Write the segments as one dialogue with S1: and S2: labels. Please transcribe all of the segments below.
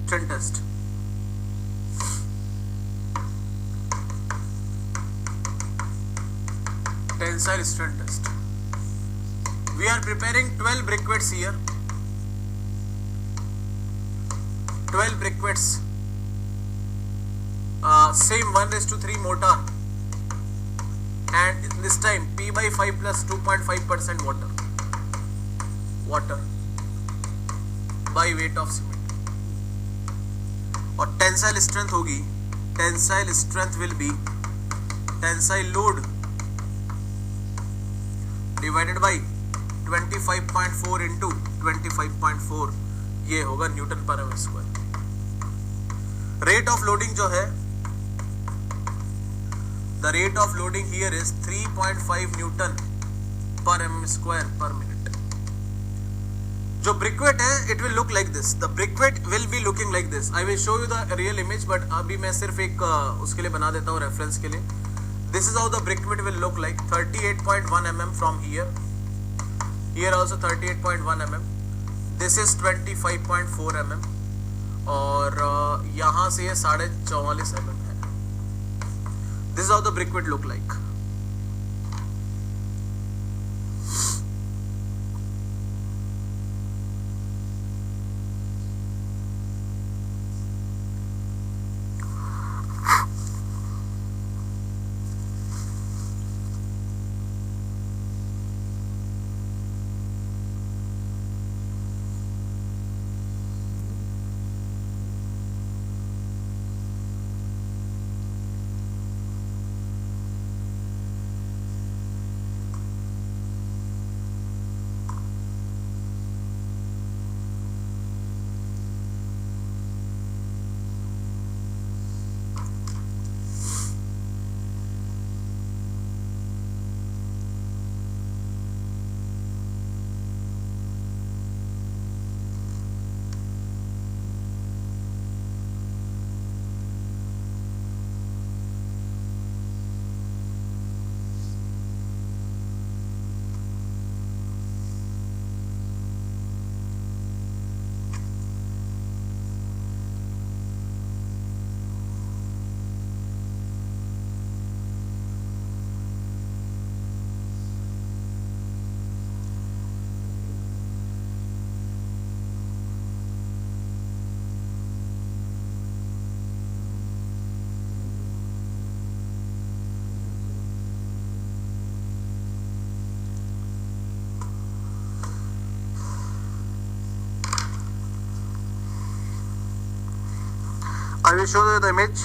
S1: strength test. Tensile strength test. We are preparing 12 briquettes here. 12 briquettes. Same 1:3 mortar. And this time P/5 plus 2.5% water. Water by weight of cement. और tensile strength होगी, tensile strength will be tensile load divided by 25.4 into 25.4, ये होगा newton per M square. Rate of loading जो है, the rate of loading here is 3.5 newton per M square per minute. जो briquette है it will look like this, the briquette will be looking like this. I will show you the real image, but अभी मैं सिर्फ एक उसके लिए बना देता हूँ रेफरेंस के लिए। This is how the briquette will look like. 38.1 mm from here, here also 38.1 mm, this is 25.4 mm, और यहाँ से ये 44.5 mm है। This is how the briquette look like. I will show you the image.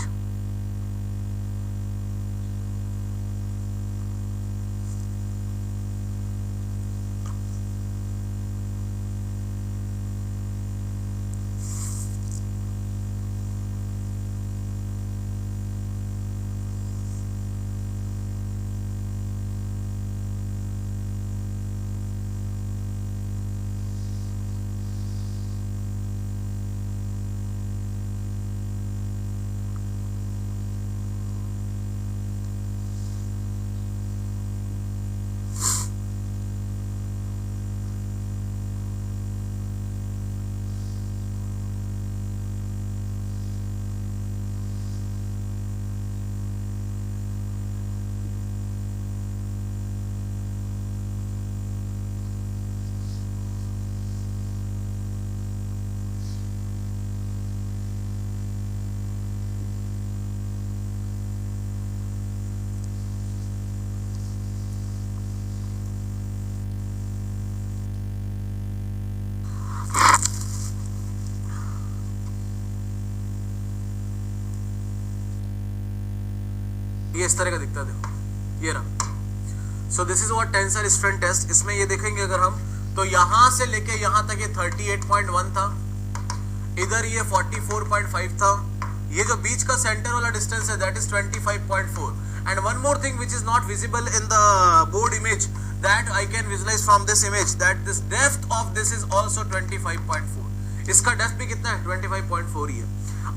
S1: ये इस तरह का दिखता है, देखो ये रहा। So this is what tensile strength test. इसमें ये देखेंगे अगर हम, तो यहां से लेके यहां तक ये 38.1 था, इधर ये 44.5 था, ये जो बीच का सेंटर वाला डिस्टेंस है that is 25.4। And one more thing which is not visible in the board image that I can visualise from this image, that this depth of this is also 25.4। इसका डेप्थ भी कितना है? 25.4 ही है।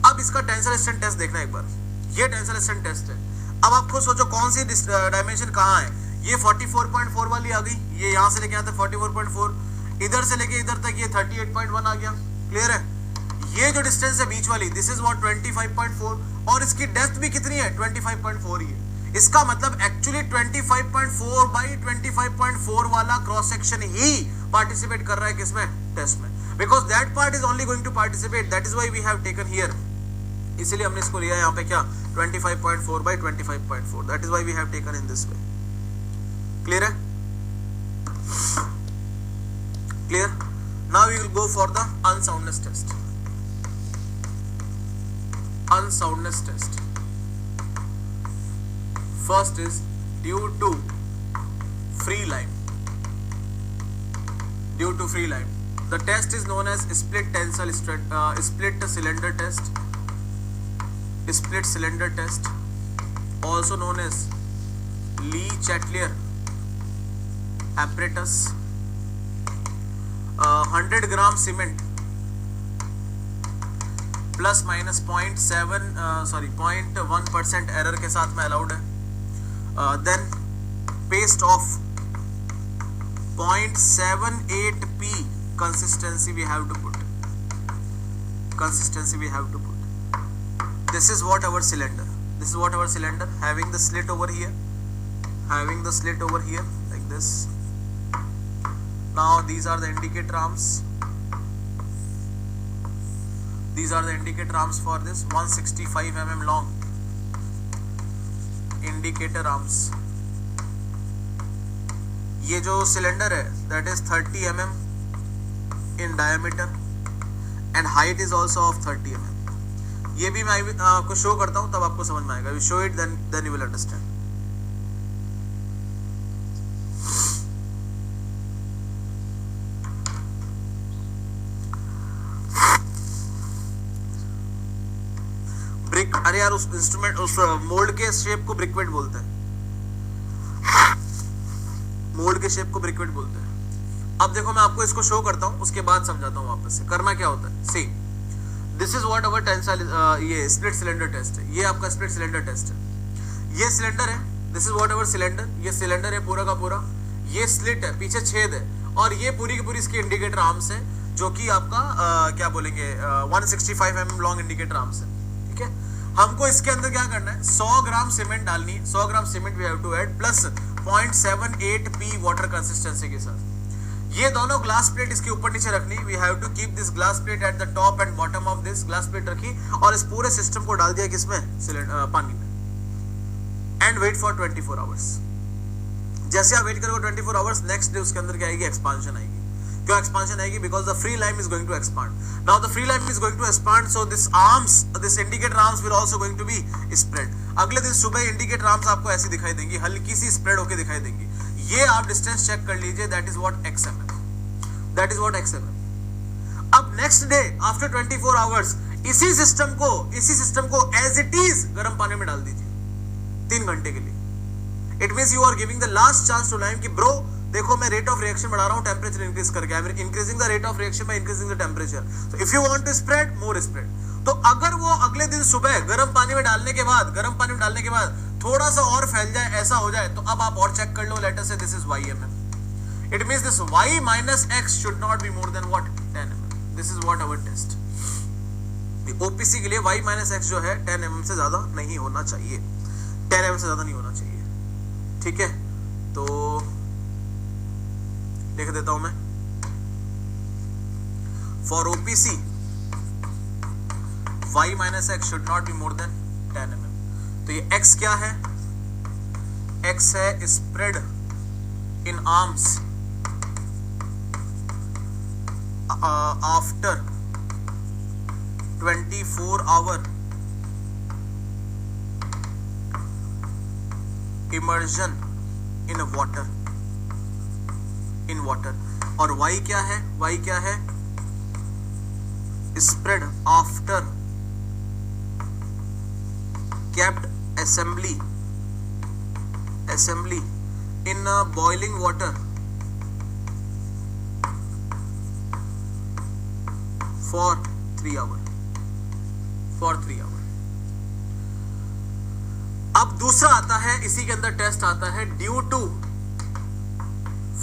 S1: अब इसका टेंसाइल स्ट्रेंथ टेस्ट देखना एक बार, ये टेंसाइल स्ट्रेंथ टेस्ट है। अब आप खुद सोचो कौन सी डायमेंशन कहाँ है। ये 44.4 वाली आ गई, ये यहाँ से लेके यहाँ तक 44.4, इधर से लेके इधर तक ये 38.1 आ गया। क्लियर है? ये जो डिस्टेंस है बीच वाली, दिस इज व्हाट 25.4, और इसकी डेप्थ भी कितनी है 25.4 ही है। इसका मतलब एक्चुअली 25.4 बाई 25.4 वाला क्रॉस सेक्शन ही पार्टिसिपेट कर रहा है किसमें, टेस्ट में, because that part is only going to participate, that is why we have taken here, इसीलिए हमने इसको लिया यहाँ पे क्या 25.4 by 25.4, that is why we have taken in this way. Clear है? Clear? Now we will go for the unsoundness test. Unsoundness test. First is due to free line. Due to free line, the test is known as split tensile split cylinder test. Split cylinder test, also known as Lee-Chatelier apparatus. 100 gram cement plus minus 0.1% error के साथ में allowed है। Then paste of 0.78p consistency we have to put, consistency we have to put. This is what our cylinder, this is what our cylinder, having the slit over here, having the slit over here like this. Now these are the indicator arms, these are the indicator arms for this 165 mm long indicator arms। ये जो cylinder है that is 30 mm in diameter and height is also of 30 mm। ये भी मैं आपको show करता हूँ तब आपको समझ में आएगा, we show it then you will understand। Brick, अरे यार उस इंस्ट्रूमेंट उस मोल्ड के शेप को ब्रिकवेट बोलते हैं, मोल्ड के शेप को ब्रिकवेट बोलते हैं। अब देखो मैं आपको इसको शो करता हूं, उसके बाद समझाता हूं वापस से करना क्या होता है। See this is what our tensile, ये स्प्लिट सिलेंडर टेस्ट है, ये आपका स्प्लिट सिलेंडर टेस्ट है। ये सिलेंडर है, this is what our cylinder, ये सिलेंडर है पूरा का पूरा, ये स्लिट है, पीछे छेद है, और ये पूरी की पूरी इसकी इंडिकेटर आर्म्स है, जो कि आपका क्या बोलेंगे 165 mm लॉन्ग इंडिकेटर आर्म्स है। ठीक है, हमको इसके अंदर क्या करना है, 100 ग्राम सीमेंट डालनी है, 100 gram cement we have to add plus 0.78p water consistency के साथ। ये दोनों ग्लास प्लेट इसके ऊपर नीचे रखनी, we have to keep this glass plate at the top and bottom of this, glass plate रखी और इस पूरे सिस्टम को डाल दिया किसमें, पानी में, एंड वेट फॉर 24 आवर्स। जैसे आप वेट करोगे 24 आवर्स, नेक्स्ट डे उसके अंदर क्या आएगी, एक्सपांशन आएगी। क्यों एक्सपांशन आएगी, because the free lime is going to expand. Now the free lime is going to expand, so this arms, this indicator arms will also going to be spread. अगले दिन सुबह इंडिकेटर आर्म्स आपको ऐसी दिखाई देंगी, हल्की सी spread होकर दिखाई देंगी। ये आप डिस्टेंस चेक कर लीजिए, that is what XMM, that is what XMM। अब नेक्स्ट डे आफ्टर 24 आवर्स इसी सिस्टम को एज इट इज गर्म पानी में डाल दीजिए 3 घंटे के लिए। It means you are giving the last chance to lime कि ब्रो देखो मैं रेट ऑफ रिएक्शन बढ़ा रहा हूं, टेंपरेचर इंक्रीज करके, I am increasing the rate of reaction by increasing the temperature, so if you want to spread more spread. तो अगर वो अगले दिन सुबह गर्म पानी में डालने के बाद थोड़ा सा और फैल जाए, ऐसा हो जाए, तो अब आप और चेक कर लो, लेट अस से this is YMM, it means this y minus x should not be more than what 10 mm। This is what our test. OPC के लिए y minus x जो है 10 mm से ज्यादा नहीं होना चाहिए, 10 mm से ज्यादा नहीं होना चाहिए। ठीक है, तो लिख देता हूं मैं, for OPC y minus x should not be more than 10 mm। तो ये x क्या है, x है spread in arms after 24 hour immersion in water, और y क्या है, spread after kept assembly in boiling water for 3 hours। अब दूसरा आता है, इसी के अंदर टेस्ट आता है due to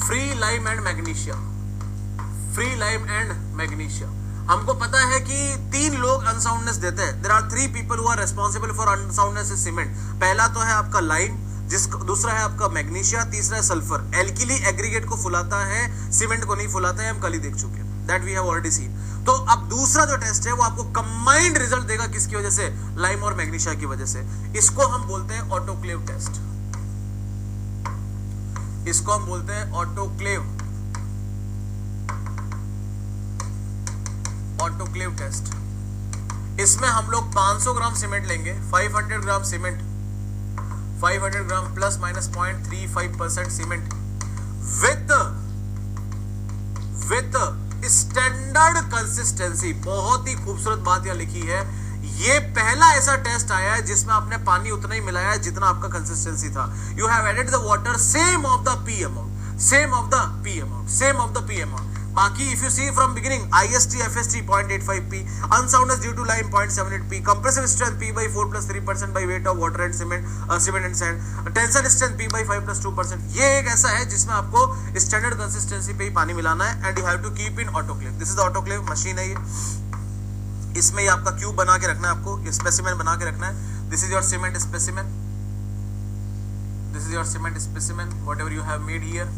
S1: free lime and magnesia. हमको पता है कि 3 लोग अनसाउंडनेस देते हैं. There are 3 people who are responsible for unsoundness in cement. पहला तो है आपका लाइम, दूसरा है आपका मैग्नीशिया, तीसरा है सल्फर. एल्किली एग्रीगेट को फुलाता है, सीमेंट को नहीं फुलाता है, हम कल ही देख चुके हैं. That we have already seen. तो अब दूसरा जो टेस्ट है वो आपको कंबाइंड रिजल्ट देगा. किसकी वजह से? लाइम और मैग्नीशिया की वजह से. इसको हम बोलते हैं ऑटोक्लेव टेस्ट. इसको हम बोलते हैं ऑटोक्लेव टेस्ट. इसमें हम लोग 500 ग्राम सीमेंट लेंगे, 500 gram cement, 500 gram plus minus 0.35% cement with standard consistency. बहुत ही खूबसूरत बात यहां लिखी है. ये पहला ऐसा टेस्ट आया है जिसमें आपने पानी उतना ही मिलाया है जितना आपका कंसिस्टेंसी था. You have added the water same of the P amount, same of the P amount, same of the P amount. बाकी if you see from beginning, IST FST 0.85 p, unsoundness due to lime 0.78 p, compressive strength p by 4 plus 3% by weight of water and cement and sand, tensile strength p by 5 plus 2%. ये एक ऐसा है जिसमें आपको standard consistency पे ही पानी मिलाना है and you have to keep in autoclave. This is the autoclave machine है ये. इसमें ये आपका क्यूब बना के रखना है, आपको स्पेसिमेन बना के रखना है. This is your cement specimen, this is your cement specimen whatever you have made here.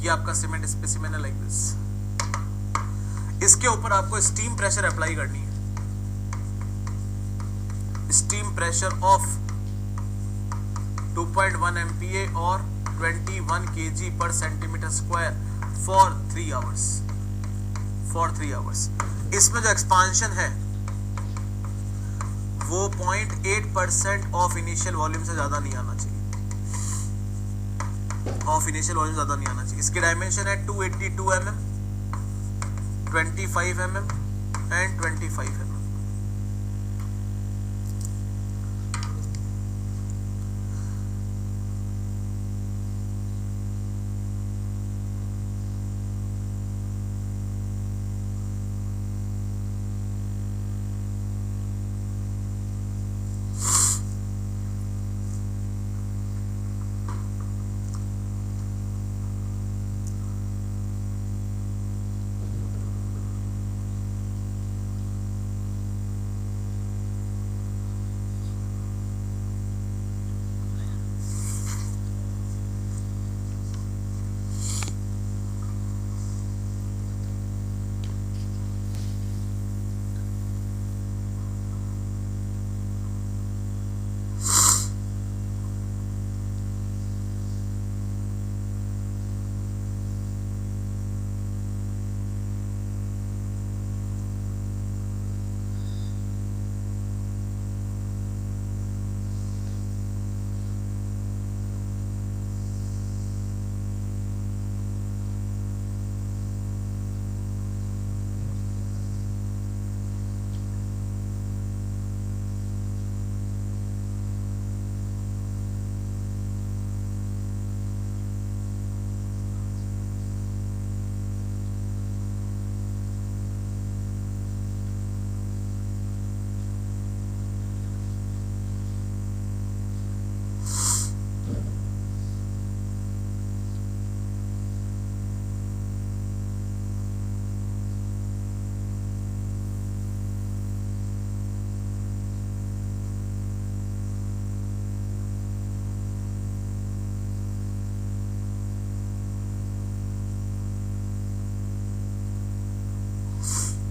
S1: ये आपका सीमेंट स्पेसिमेन है लाइक दिस. इसके ऊपर आपको स्टीम प्रेशर अप्लाई करनी है. स्टीम प्रेशर ऑफ 2.1 MPa और 21 kg पर centimetre square for 3 hours. For 3 hours. इसमें जो एक्सपांशन है वो 0.8% ऑफ इनिशियल वॉल्यूम से ज्यादा नहीं आना चाहिए. ऑफ इनिशियल वॉल्यूम ज्यादा नहीं आना चाहिए. इसकी डायमेंशन है 282 mm, 25 mm एंड 25 mm.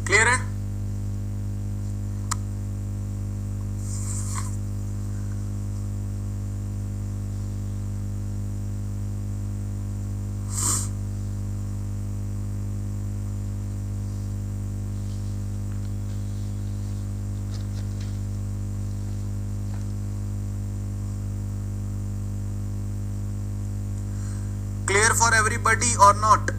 S1: क्लियर है? Clear for everybody or not?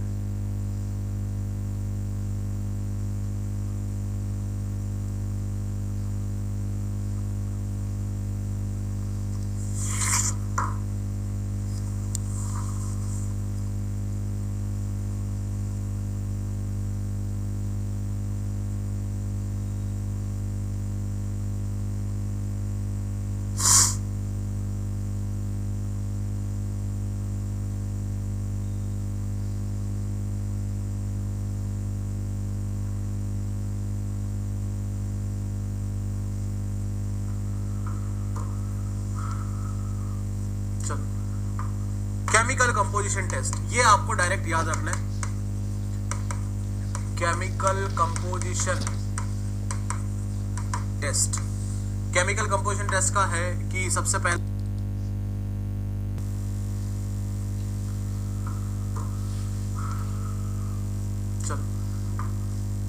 S1: चलो, केमिकल कंपोजिशन टेस्ट, ये आपको डायरेक्ट याद रखना है। Chemical composition test, chemical composition test का है कि सबसे पहले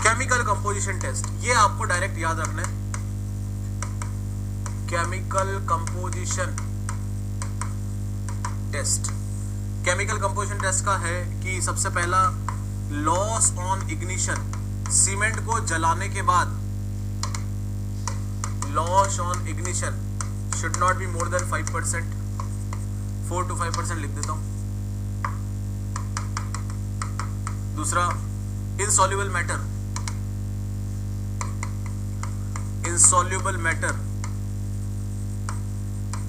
S1: केमिकल कंपोजिशन टेस्ट, ये आपको डायरेक्ट याद रखना है। Chemical composition test, chemical composition test का है कि सबसे पहला लॉस ऑन इग्निशन, सीमेंट को जलाने के बाद loss on ignition should not be more than 5%, 4 to 5% लिख देता हूं। दूसरा, insoluble matter, insoluble matter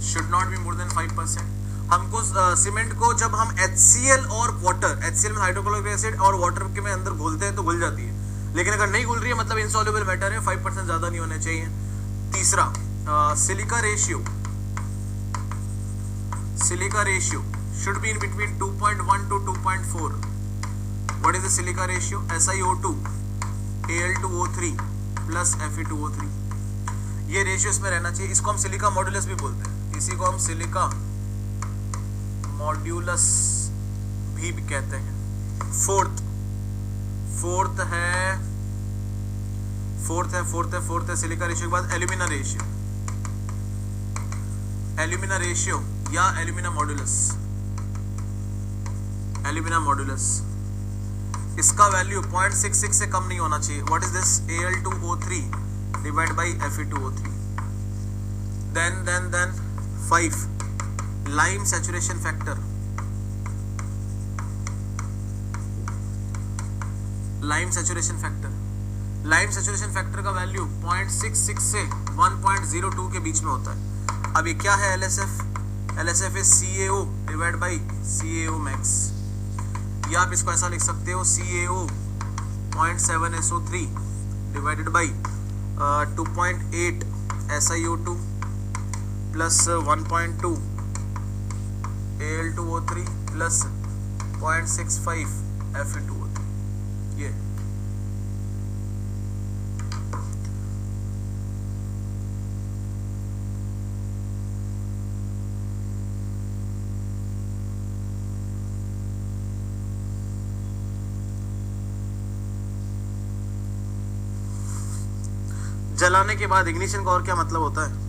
S1: should not be more than 5%। हमको सीमेंट को जब हम HCl और वाटर, HCl में हाइड्रोक्लोरिक एसिड और वाटर के में अंदर घोलते हैं तो घुल जाती है, लेकिन अगर नहीं घुल रही है मतलब insoluble मैटर है, 5% ज्यादा नहीं होने चाहिए। तीसरा, silica ratio, silica ratio should be in between 2.1 to 2.4। what is the silica ratio? SiO2 Al2O3 plus Fe2O3, ये रेशियो इसमें रहना चाहिए। इसको हम सिलिका मॉड्यूलस भी बोलते हैं, इसी को हम सिलिका मॉड्यूलस भी कहते हैं। फोर्थ है सिलिका रेशियो के बाद एल्यूमिना रेशियो, एल्यूमिना रेशियो या एल्यूमिना मॉड्यूलस, एल्यूमिना मॉड्यूलस, इसका वैल्यू 0.66 से कम नहीं होना चाहिए। What is this? Al2O3 divide by Fe2O3। Then 5 lime saturation factor, lime saturation factor, lime saturation factor का वैल्यू 0.66 से 1.02 के बीच में होता है। अब ये क्या है? LSF, LSF is CaO divide by CaO max, या आप इसको ऐसा लिख सकते हो CaO 0.7SO3 divided by 2.8 SiO2 plus 1.2 Al2O3 plus 0.65 Fe2O3। ये जलाने के बाद इग्निशन का और क्या मतलब होता है?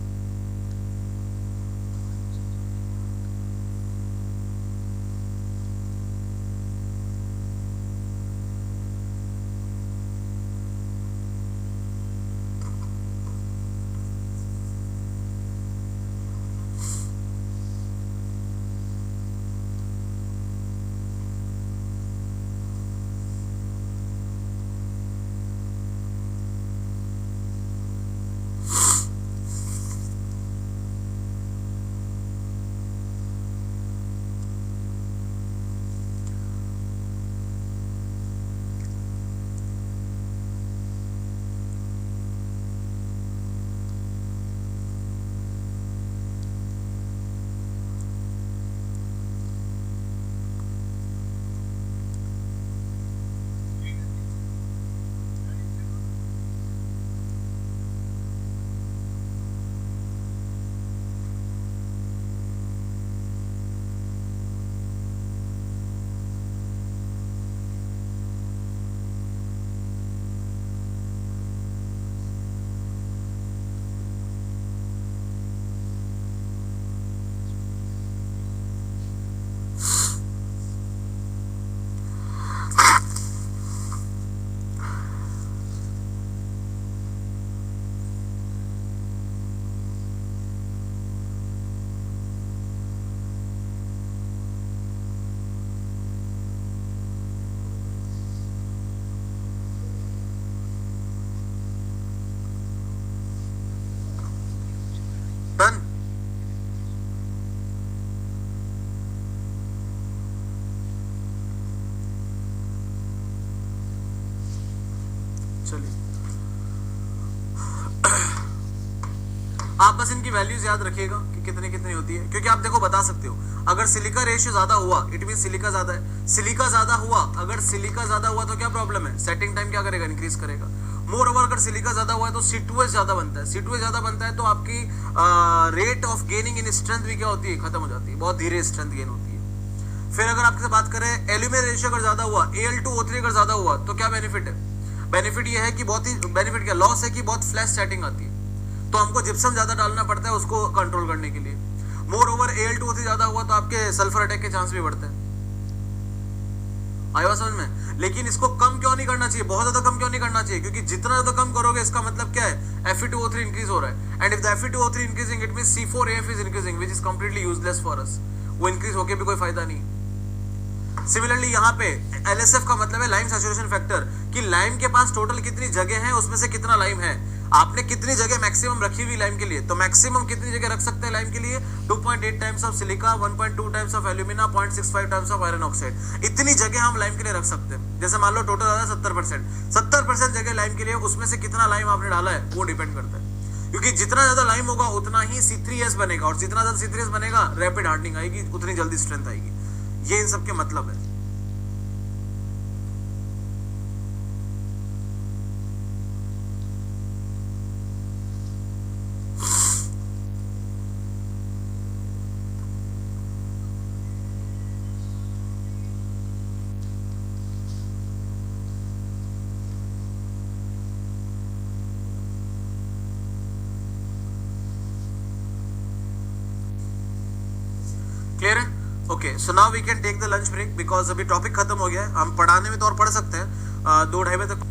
S1: की वैल्यूज याद रखिएगा कि कितनी कितनी होती है, क्योंकि आप देखो बता सकते हो अगर सिलिका रेशियो ज्यादा हुआ इट मीन सिलिका ज्यादा है, सिलिका ज्यादा हुआ, अगर सिलिका ज्यादा हुआ तो क्या प्रॉब्लम है, सेटिंग टाइम क्या करेगा, इंक्रीज करेगा। मोर ओवर अगर सिलिका ज्यादा हुआ है तो C2S ज्यादा बनता है, C2S ज्यादा बनता है तो आपकी rate of gaining in strength भी क्या होती है, खत्म हो जाती है, बहुत धीरे स्ट्रेंथ गेन होती है। फिर अगर आपसे बात करें एल्यूमिनियम रेशियो अगर ज्यादा हुआ, Al2O3 अगर ज्यादा हुआ तो क्या बेनिफिट है, बेनिफिट ये है कि बहुत ही बेनिफिट क्या लॉस है कि बहुत फ्लैश सेटिंग आती है, तो हमको जिप्सम ज्यादा डालना पड़ता है उसको कंट्रोल करने के लिए। मोर ओवर Al2O3 ज्यादा हुआ तो आपके सल्फर अटैक के चांस भी बढ़ते हैं, आया समझ में। लेकिन इसको कम क्यों नहीं करना चाहिए, बहुत ज्यादा कम क्यों नहीं करना चाहिए, क्योंकि जितना ज्यादा कम करोगे इसका मतलब क्या है, Fe2O3 इंक्रीज हो रहा है, and if the Fe2O3 increasing it means C4AF is increasing which is completely useless for us, वो इंक्रीज होके भी कोई फायदा नहीं। सिमिलरली यहाँ पे LSF का मतलब है लाइम सैचुरेशन फैक्टर, कि लाइम के पास टोटल कितनी जगह है उसमें से कितना लाइम है, आपने कितनी जगह मैक्सिमम रखी हुई लाइम के लिए, तो मैक्सिमम कितनी जगह रख सकते हैं लाइम के लिए, 2.8 times of silica, 1.2 times of alumina, 0.65 times of iron oxide, इतनी जगह हम लाइम के लिए रख सकते हैं। जैसे मान लो टोटल आ रहा है 70% जगह लाइम के लिए, उसमें से कितना लाइम आपने डाला है वो डिपेंड करता है, क्योंकि जितना ज्यादा लाइम होगा उतना ही C3S बनेगा, और जितना ज्यादा C3S बनेगा रैपिड हार्डनिंग आएगी, उतनी जल्दी स्ट्रेंथ आएगी। ये इन सबके मतलब है। क्लियर है? Okay, so now we can take the lunch break because अभी टॉपिक खत्म हो गया है। हम पढ़ाने में तो और पढ़ सकते हैं 2-2:30 बजे तक।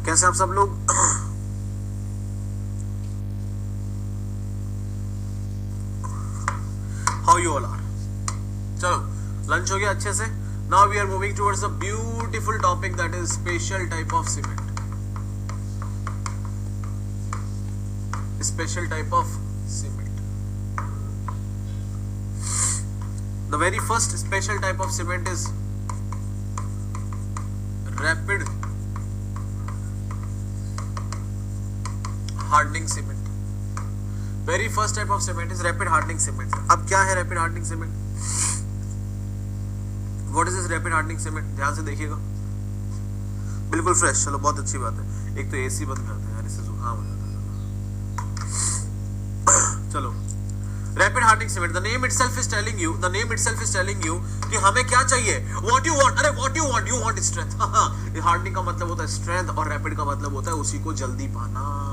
S1: कैसे आप सब लोग? How you all are? चलो लंच हो गया अच्छे से। Now we are moving towards a beautiful topic that is special type of cement. Special type of cement. The very first special type of cement is rapid hardening cement. Very first type of cement is rapid hardening cement. अब क्या है rapid hardening cement? What is this rapid hardening cement? ध्यान से देखिएगा, बिल्कुल fresh. चलो बहुत अच्छी बात है। एक तो AC बंद करते हैं यार, इससे जुकाम हो जाता है। चलो rapid hardening cement, the name itself is telling you कि हमें क्या चाहिए, व्हाट यू वांट। अरे what you want, you want strength. Hardening का मतलब होता है स्ट्रेंथ, और रैपिड का मतलब होता है उसी को जल्दी पाना।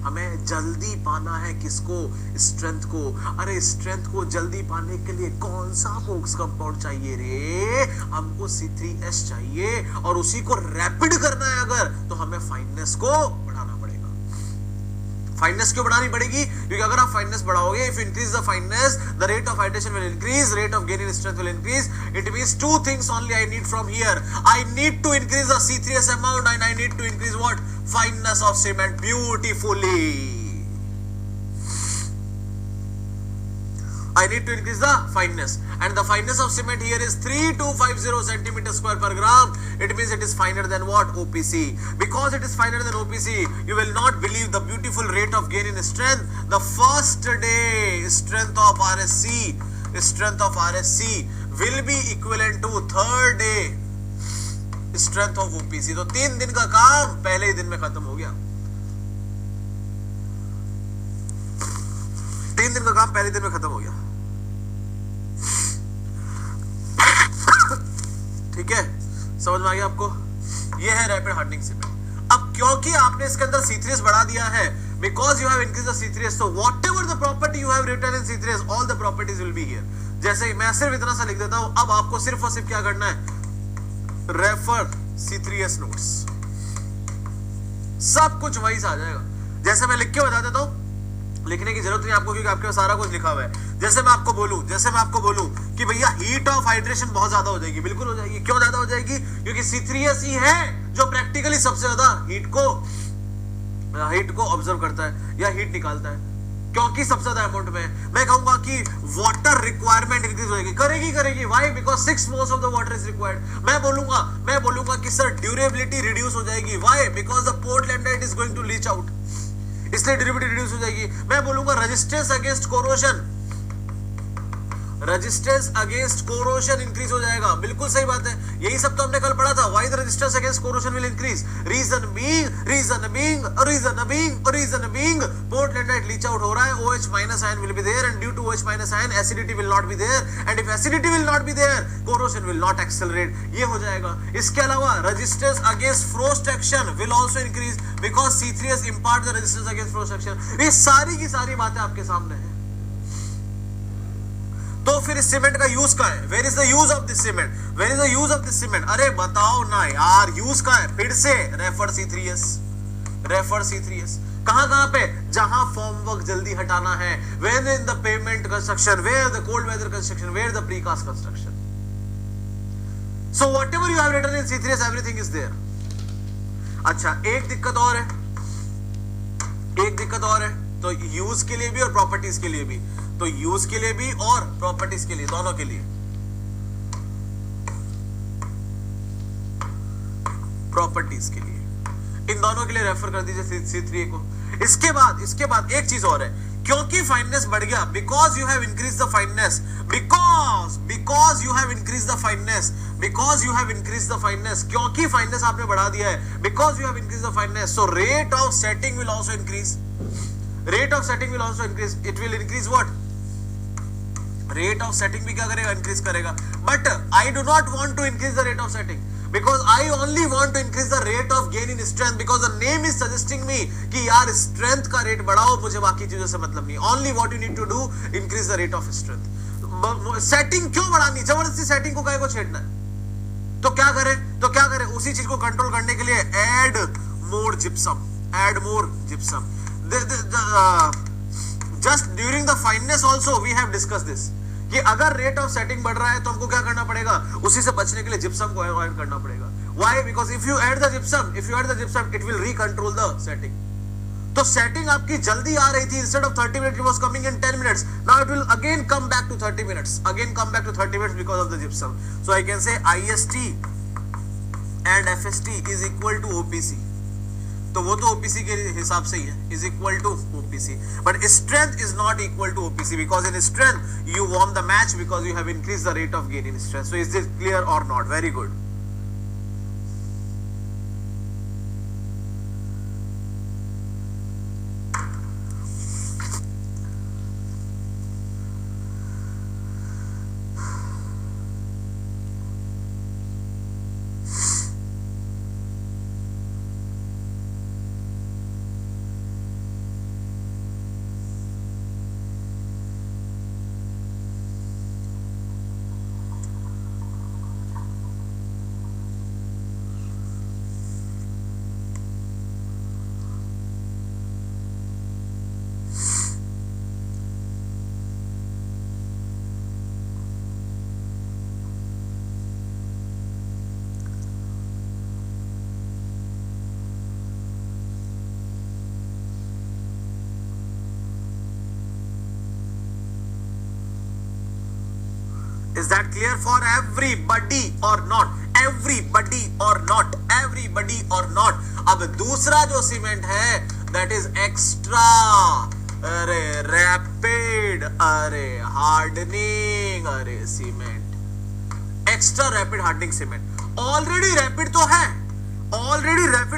S1: हमें जल्दी पाना है किसको, स्ट्रेंथ को। अरे स्ट्रेंथ को जल्दी पाने के लिए कौन सा बोक्स कंपाउंड चाहिए रे, हमको C3S चाहिए, और उसी को रैपिड करना है अगर, तो हमें फाइननेस को बढ़ाना पड़ेगा। फाइननेस क्यों बढ़ानी पड़ेगी, क्योंकि अगर आप फाइननेस बढ़ाओगे, if increase the fineness, the rate of hydration will increase, rate of gain in strength will increase. It means two things only I need from here, I need to increase the C3S amount and I need to increase what, fineness of cement beautifully. I need to increase the fineness, and the fineness of cement here is 3250 centimeters square per gram. It means it is finer than what, OPC. Because it is finer than OPC, you will not believe the beautiful rate of gain in strength. The first day strength of RSC will be equivalent to third day strength of OPC। तो 3 दिन का काम पहले ही दिन में खत्म हो गया। 3 दिन का काम पहले दिन में खत्म हो गया। ठीक है, समझ में आ गया आपको? ये है रैपिड हार्डनिंग सीमेंट। अब क्योंकि आपने इसके अंदर C3S बढ़ा दिया है, because you have increase the C3S, so whatever the property you have written in C3S, all the properties will be here। जैसे मैं सिर्फ इतना सा लिख देता हूं, अब आपको सिर्फ और सिर्फ क्या करना है, रेफर C3S नोट्स, सब कुछ वहीं से आ जाएगा। जैसे मैं लिख के बता देता हूं, लिखने की जरूरत नहीं आपको, क्योंकि आपके पास सारा कुछ लिखा हुआ है। जैसे मैं आपको बोलूं कि भैया हीट ऑफ हाइड्रेशन बहुत ज्यादा हो जाएगी, बिल्कुल हो जाएगी। क्यों ज्यादा हो जाएगी, क्योंकि C3S ही है जो प्रैक्टिकली सबसे ज्यादा हीट को ऑब्जर्व करता है या हीट निकालता है, क्योंकि सबसे ज्यादा अमाउंट में मैं कहूंगा कि वाटर रिक्वायरमेंट इंक्रीज होगी, करेगी why, because 6 moles of the water is required. मैं बोलूंगा कि सर ड्यूरेबिलिटी रिड्यूस हो जाएगी, why, because the portlandite is going to leach out, इसलिए ड्यूरेबिलिटी रिड्यूस हो जाएगी। मैं बोलूंगा रेजिस्टेंस अगेंस्ट कोरोशन इंक्रीज हो जाएगा, बिल्कुल सही बात है, यही सब तो हमने कल पढ़ा था। Why the resistance against corrosion will increase, reason being portlandite leach out हो रहा है, OH minus ion will be there and due to OH minus ion acidity will not be there and if acidity will not be there corrosion will not accelerate, ये हो जाएगा। इसके अलावा resistance against frost action will also increase because C3S impart the resistance against frost action. ये सारी की सारी बातें आपके सामने हैं। तो फिर इस सीमेंट का यूज का है, where is the use of this cement, अरे बताओ ना यार, यूज का है, फिर से रेफर C3S, कहां पे, जहां फॉर्म वर्क जल्दी हटाना है, where in the pavement construction, where the cold weather construction, where the precast construction. So whatever you have written in C3S everything is there. अच्छा, एक दिक्कत और है, तो यूज के लिए भी और प्रॉपर्टीज के लिए भी, तो यूज के लिए भी और प्रॉपर्टीज के लिए, दोनों के लिए, प्रॉपर्टीज के लिए, इन दोनों के लिए रेफर कर दीजिए C3A को। इसके बाद एक चीज और है, क्योंकि फाइननेस बढ़ गया, because you have increase the fineness, because you have increase the fineness, क्योंकि फाइननेस आपने बढ़ा दिया है, because you have increase the fineness, so rate of setting will also increase, it will increase what, rate of setting भी क्या करेगा, increase करेगा। But I do not want to increase the rate of setting, because I only want to increase the rate of gain in strength, because the name is suggesting me कि यार strength का rate बढ़ाओ, मुझे बाकी चीजों से मतलब नहीं, only what you need to do increase the rate of strength। Setting क्यों बढ़ानी, जबरदस्ती सेटिंग को काहे को छेड़ना है, तो क्या करें, उसी चीज को कंट्रोल करने के लिए add more gypsum, just during the fineness also we have discussed this कि अगर रेट ऑफ सेटिंग बढ़ रहा है तो हमको क्या करना पड़ेगा, उसी से बचने के लिए जिप्सम को ऐड करना पड़ेगा। Why, because if you add the gypsum it will recontrol the setting. तो सेटिंग आपकी जल्दी आ रही थी, instead of 30 minutes it was coming in 10 minutes, now it will again come back to 30 minutes, because of the gypsum. So I can say IST and FST is equal to OPC, तो वो तो OPC के हिसाब से ही है, is equal to OPC, but strength is not equal to OPC, because in strength you won the match, because you have increase the rate of gain in strength. So is this clear और not? Very good. Is that clear for everybody or not? Everybody or not? अब दूसरा जो cement है that is extra, अरे rapid, अरे hardening, अरे cement, extra rapid hardening cement. Already rapid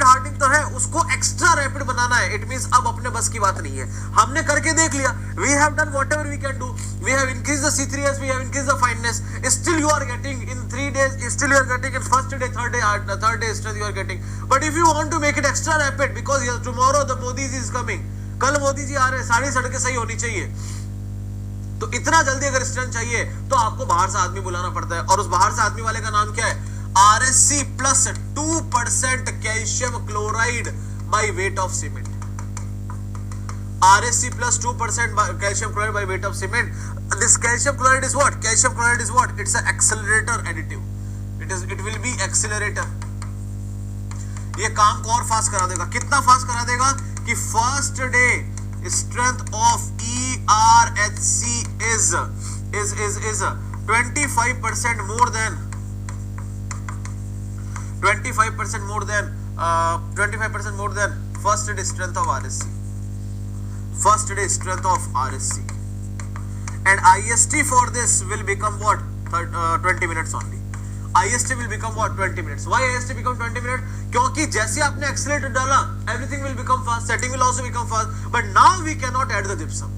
S1: hardening तो है, उसको एक्स्ट्रा रैपिड बनाना है। इट मींस अब अपने बस की बात नहीं है, हमने करके देख लिया, we have done whatever we can do, we have increased the C3S, we have increased the fineness, still you are getting in 3 days, still you are getting in first day, third day strength you are getting, but if you want to make it extra rapid, because yes, tomorrow the Modi ji is coming, कल मोदी जी आ रहे हैं, सारी सड़कें सही होनी चाहिए, तो इतना जल्दी अगर स्ट्रेंथ चाहिए तो आपको बाहर से आदमी बुलाना पड़ता है, और उस बाहर से आदमी वाले का नाम क्या है, RSC plus 2% calcium chloride by weight of cement, RSC plus 2% calcium chloride by weight of cement. This calcium chloride is what? It's an accelerator additive. It will be accelerator. ये काम को और फास्ट करा देगा। कितना फास्ट करा देगा कि first day strength of ERHC is 25% more than 25% more than 25% more than first day strength of RSC. First day strength of RSC. And IST for this will become what? 20 minutes only. IST will become what? 20 minutes. Why IST become 20 minutes? क्योंकि जैसे आपने accelerator डाला, everything will become fast, setting will also become fast. But now we cannot add the gypsum.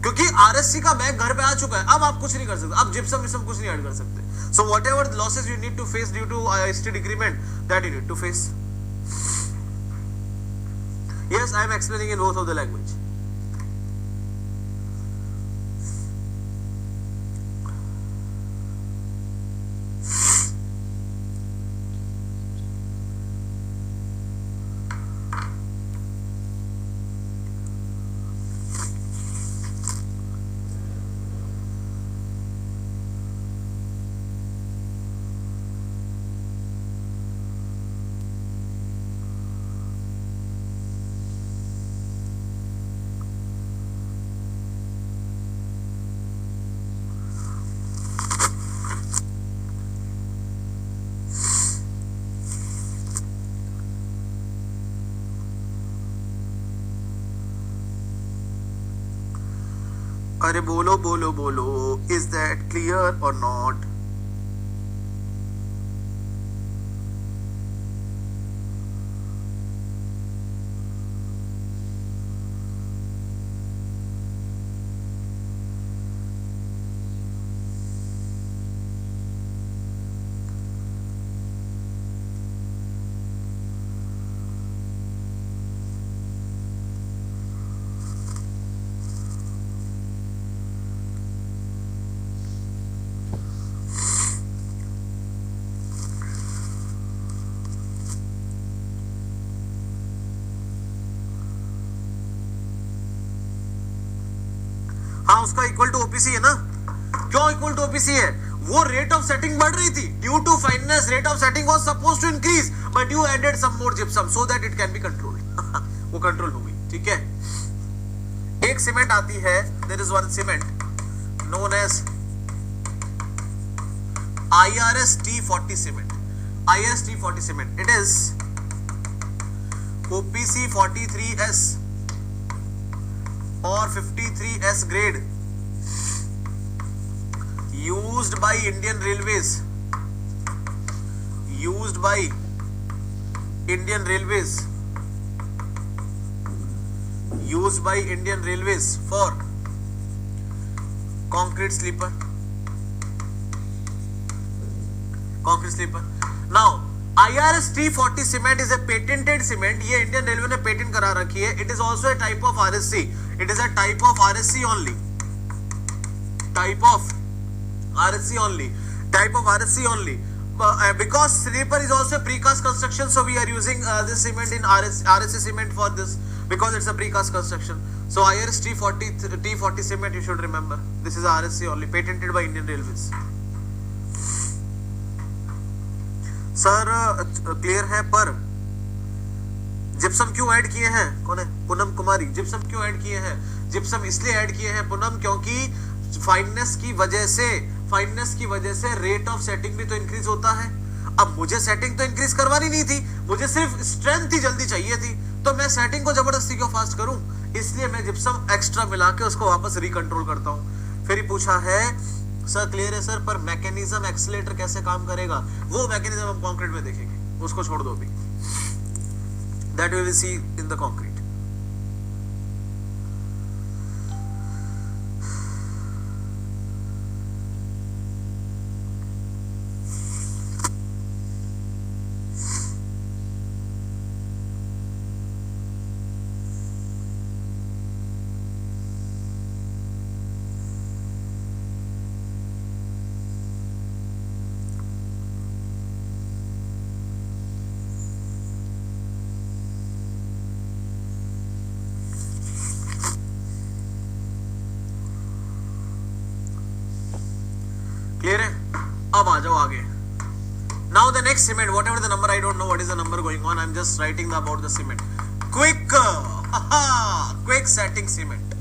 S1: क्योंकि RSC का bag घर पे आ चुका है, अब आप कुछ नहीं कर सकते, अब gypsum कुछ नहीं ऐड कर सकते. So whatever losses you need to face due to IST decrement, that you need to face. Yes, I am explaining in both of the language. अरे बोलो बोलो बोलो, इज दैट क्लियर और नॉट? हाँ, उसका इक्वल टू ओपीसी है ना? क्यों इक्वल टू ओपीसी है? वो रेट ऑफ सेटिंग बढ़ रही थी, due to fineness rate of setting was supposed to increase, but you added some more gypsum so that it can be controlled. वो control हो गई. ठीक है. एक सीमेंट आती है, there is one cement known as IRS T40 cement. IRS T40 cement, it is OPC 43S or 53S grade used by Indian Railways, used by Indian Railways, used by Indian Railways for concrete sleeper, concrete sleeper. Now IRS T40 cement is a patented cement. ये Indian railway ने patent करा रखी है. It is also a type of RSC. It is a type of RSC only. Type of RSC only. Type of RSC only. Because sleeper is also a precast construction, so we are using this cement in RSC cement for this because it's a precast construction. So IRS T40 cement you should remember. This is RSC only, patented by Indian Railways. Sir clear है, पर gypsum क्यों add किए हैं? कौन है? पूनम कुमारी. Gypsum क्यों add किए हैं? जिप्सम इसलिए ऐड किए हैं पूनम, क्योंकि फाइननेस की वजह से रेट ऑफ सेटिंग भी तो इंक्रीज होता है. अब मुझे सेटिंग तो इंक्रीज करवानी नहीं थी, मुझे सिर्फ स्ट्रेंथ ही जल्दी चाहिए थी, तो मैं सेटिंग को जबरदस्ती क्यों फास्ट करूं? इसलिए मैं जिप्सम एक्स्ट्रा मिला के उसको वापस रिकंट्रोल करता हूं. फिर ही पूछा है सर क्लियर है सर, पर मैकेनिज्म एक्सीलरेटर कैसे काम करेगा? वो मैकेनिज्म हम कंक्रीट में देखेंगे, उसको छोड़ दो अभी. That we will see in the concrete. quick cement, whatever the number, I don't know what is the number going on, I'm just writing about the cement. Quick setting cement.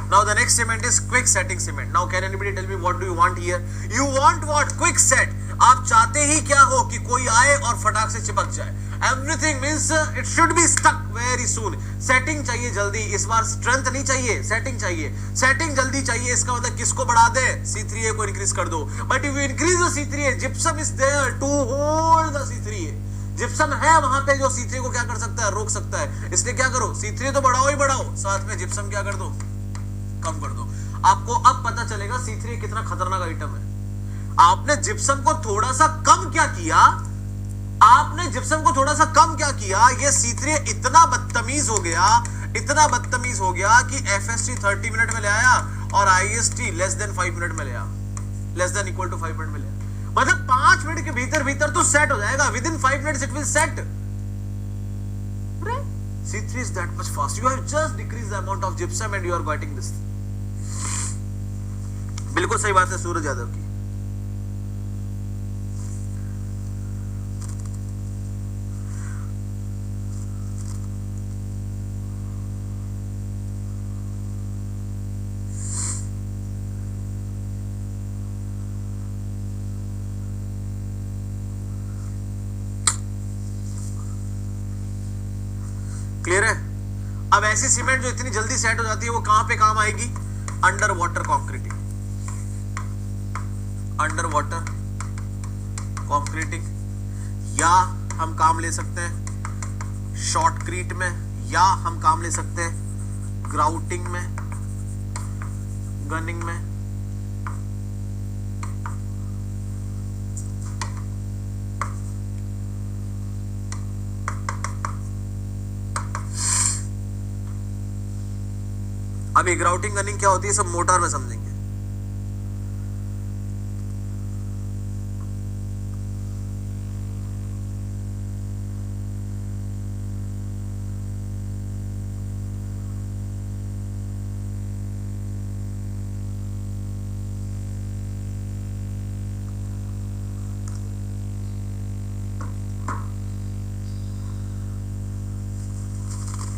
S1: Now the next cement is quick setting cement. Now can anybody tell me what do you want here? You want what? Quick set. आप चाहते ही क्या हो कि कोई आए और फटाक से चिपक जाए. Everything means it should be stuck very soon. Setting चाहिए जल्दी. इस बार strength नहीं चाहिए, setting चाहिए. Setting जल्दी चाहिए. इसका मतलब किसको बढ़ा दे? C3A को increase कर दो. But if you increase the C3A, gypsum is there to hold the C3A. Gypsum है वहां पे जो C3 को क्या कर सकता है? रोक सकता है. इसलिए क्या करो? C3 तो बढ़ाओ ही बढ़ाओ, साथ में जिप्सम क्या कर दो? कम कर दो. आपको अब पता चलेगा C3 कितना खतरनाक आइटम है. आपने जिप्सम को थोड़ा सा कम क्या किया? आपने जिप्सम को थोड़ा सा कम क्या किया? ये C3 इतना बदतमीज हो गया, इतना बदतमीज हो गया कि FST 30 मिनट में ले आया और IST लेस देन 5 मिनट में ले आया, less than equal to 5 minute में ले आया. मतलब 5 मिनट के भीतर भीतर तो सेट हो जाएगा. With in 5 minutes it will set. C3 is that much fast. You have just decreased the amount of gypsum and you are getting this. बिल्कुल सही बात है सूरज यादव की. क्लियर है? अब ऐसी सीमेंट जो इतनी जल्दी सेट हो जाती है वो कहां पे काम आएगी? Under water concreting. Under water concreting, या हम काम ले सकते हैं शॉर्टक्रीट में, या हम काम ले सकते हैं ग्राउटिंग में, गनिंग में. अभी ग्राउटिंग गनिंग क्या होती है सब मोटार में समझेंगे.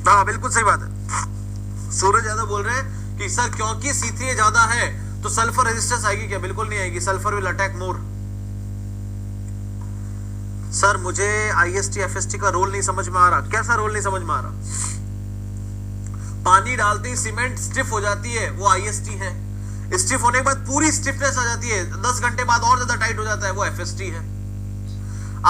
S1: हाँ बिल्कुल सही बात है. सूरज यादव बोल रहे हैं कि सर क्योंकि C3A ज्यादा है तो सल्फर रेजिस्टेंस आएगी क्या? बिल्कुल नहीं आएगी. Sulphur will attack more. Sir मुझे IST FST का रोल नहीं समझ में आ रहा. कैसा रोल नहीं समझ में आ रहा? पानी डालते ही सीमेंट स्टिफ हो जाती है, वो IST है. स्टिफ होने के बाद पूरी स्टिफनेस आ जाती है, 10 घंटे बाद और ज्यादा टाइट हो जाता है, वो FST है.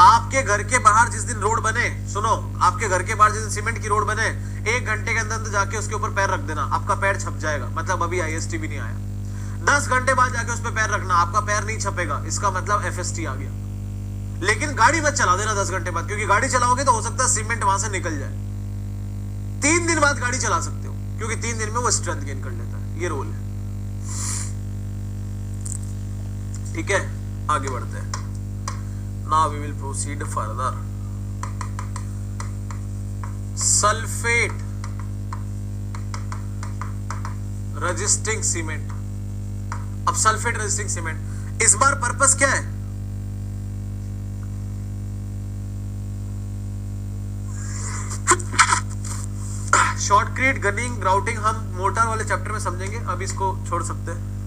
S1: आपके घर के बाहर जिस दिन रोड बने, सुनो, आपके घर के बाहर जिस दिन सीमेंट की रोड बने, 1 घंटे के अंदर जाके उसके ऊपर पैर रख देना, आपका पैर छप जाएगा. मतलब अभी IST भी नहीं आया. 10 घंटे बाद जाके उस पर पैर रखना, आपका पैर नहीं छपेगा, इसका मतलब FST आ गया. लेकिन गाड़ी मत चला देना 10 घंटे बाद, क्योंकि गाड़ी चलाओगे तो हो सकता है सीमेंट वहां से निकल जाए. 3 दिन बाद गाड़ी चला सकते हो, क्योंकि 3 दिन में वो स्ट्रेंथ गेन कर लेता है. ये रोल है. ठीक है, आगे बढ़ते हैं. Now we will proceed further. Sulfate resisting cement. अब सल्फेट रेजिस्टिंग सीमेंट, इस बार पर्पस क्या है? शॉर्टक्रीट, गनिंग, ग्राउटिंग हम मोटर वाले चैप्टर में समझेंगे, अब इसको छोड़ सकते हैं.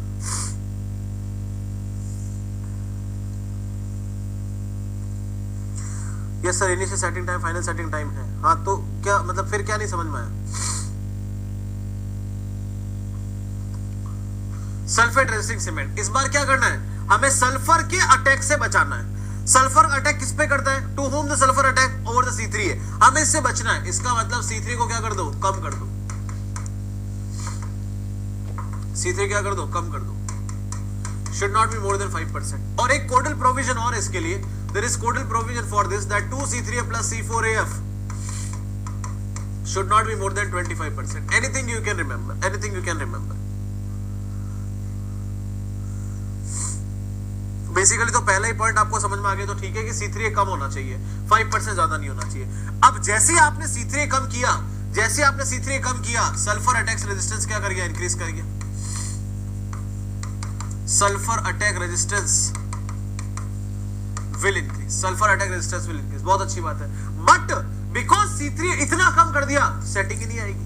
S1: Yes sir, initial setting time final setting time है. हाँ तो क्या मतलब, फिर क्या नहीं समझ में आया? सल्फेट रेजिस्टिंग सीमेंट, इस बार क्या करना है? हमें सल्फर के अटैक से बचाना है. सल्फर अटैक किस पे करता है? To home the sulphur attack over the C3A. हमें इससे बचना है. इसका मतलब C3 को क्या कर दो? कम कर दो. C3 क्या कर दो? कम कर दो. should not be more than 5%. और एक कोडल प्रोविजन और इसके लिए, there is codal provision for this, that 2C3A plus C4AF should not be more than 25%. Anything you can remember, anything you can remember. Basically तो पहला ही पॉइंट आपको समझ में आ गया तो ठीक है कि C3A कम होना चाहिए, 5% ज्यादा नहीं होना चाहिए. अब जैसे आपने C3A कम किया, जैसे आपने C3A कम किया, सल्फर अटैक रेजिस्टेंस क्या कर गया? इंक्रीज कर गया. Sulphur attack resistance will increase, sulfur attack resistance will increase. बहुत अच्छी बात है. But because C3 इतना कम कर दिया, setting ही नहीं आएगी.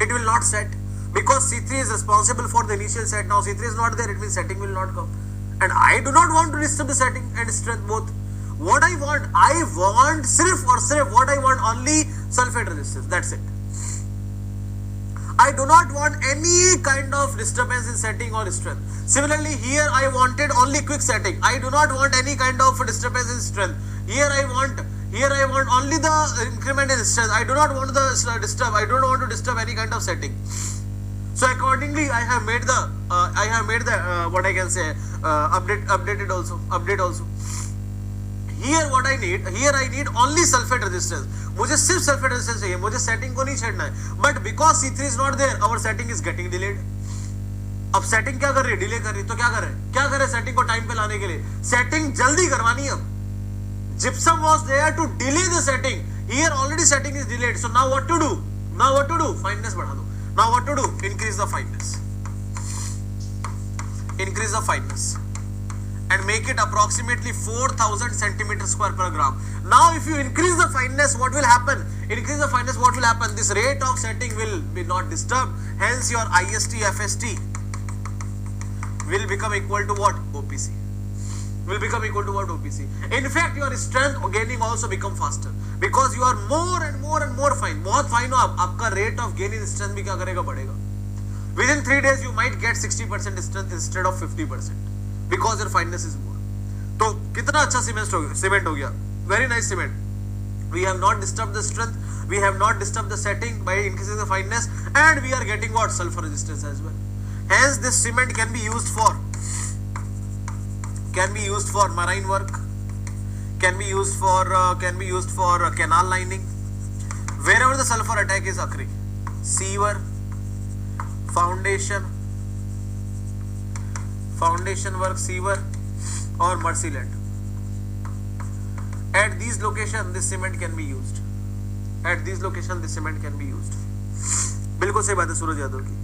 S1: It will not set because C3 is responsible for the initial set. Now C3 is not there, it means setting will not come. And I do not want to disturb the setting and strength both. What I want सिर्फ और सिर्फ what I want only sulfate resistance. That's it. I do not want any kind of disturbance in setting or strength. Similarly, here I wanted only quick setting. I do not want any kind of disturbance in strength. Here I want only the increment in strength. I do not want the disturb. I don't want to disturb any kind of setting. So accordingly, I have made the what I can say update also. Here what I need, I need only sulfate resistance. मुझे सिर्फ sulfate resistance चाहिए, मुझे setting को नहीं छेड़ना है. But because C3 is not there, our setting is getting delayed. अब setting क्या कर रही है? डिले कर रही है. तो क्या करे setting को टाइम पे लाने के लिए? Setting जल्दी करवानी है. Gypsum was there to delay the setting. Here already setting is delayed. So now what to do? Fineness बढ़ा दो. Now what to do? Increase the fineness. And make it approximately 4,000 centimeters square per gram. Now if you increase the fineness, what will happen? This rate of setting will be not disturbed. Hence your IST FST will become equal to what? OPC. In fact, your strength gaining also become faster because you are more and more fine. बहुत fine हो आप, आपका rate of gain in strength भी क्या करेगा? बढ़ेगा. Within 3 days you might get 60% strength instead of 50% because your fineness is more. तो कितना अच्छा cement हो गया. Very nice cement. We have not disturbed the strength, we have not disturbed the setting by increasing the fineness, and we are getting what? Sulfur resistance as well. Hence this cement can be used for marine work, can be used for canal lining, wherever the sulfur attack is occurring. Sewer, foundation work, sewer or mercy land. At these locations this cement can be used. बिल्कुल सही बात है सूरज यादव की.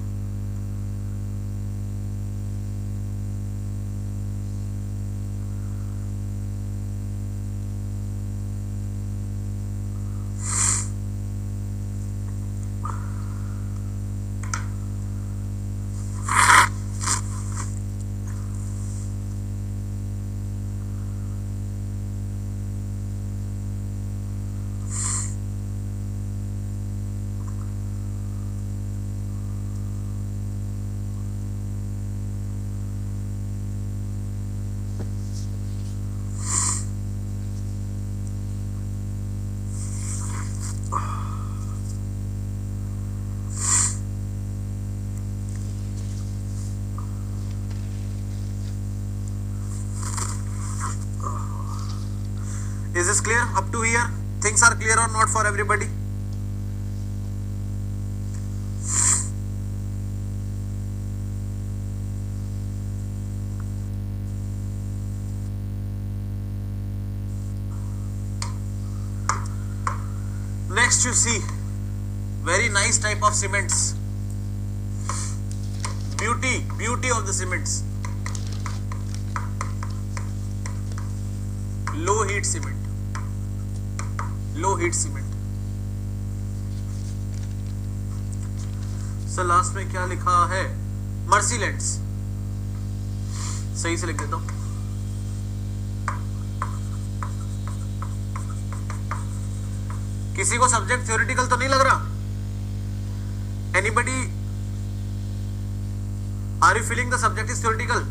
S1: Is this clear up to here? Things are clear or not for everybody? Next you see very nice type of cements. Beauty of the cements. Low heat cement. Sir last में क्या लिखा है? मर्सीलैंड्स. सही से लिख देता हूं. किसी को सब्जेक्ट थ्योरेटिकल तो नहीं लग रहा? Anybody? Are you feeling the subject is theoretical?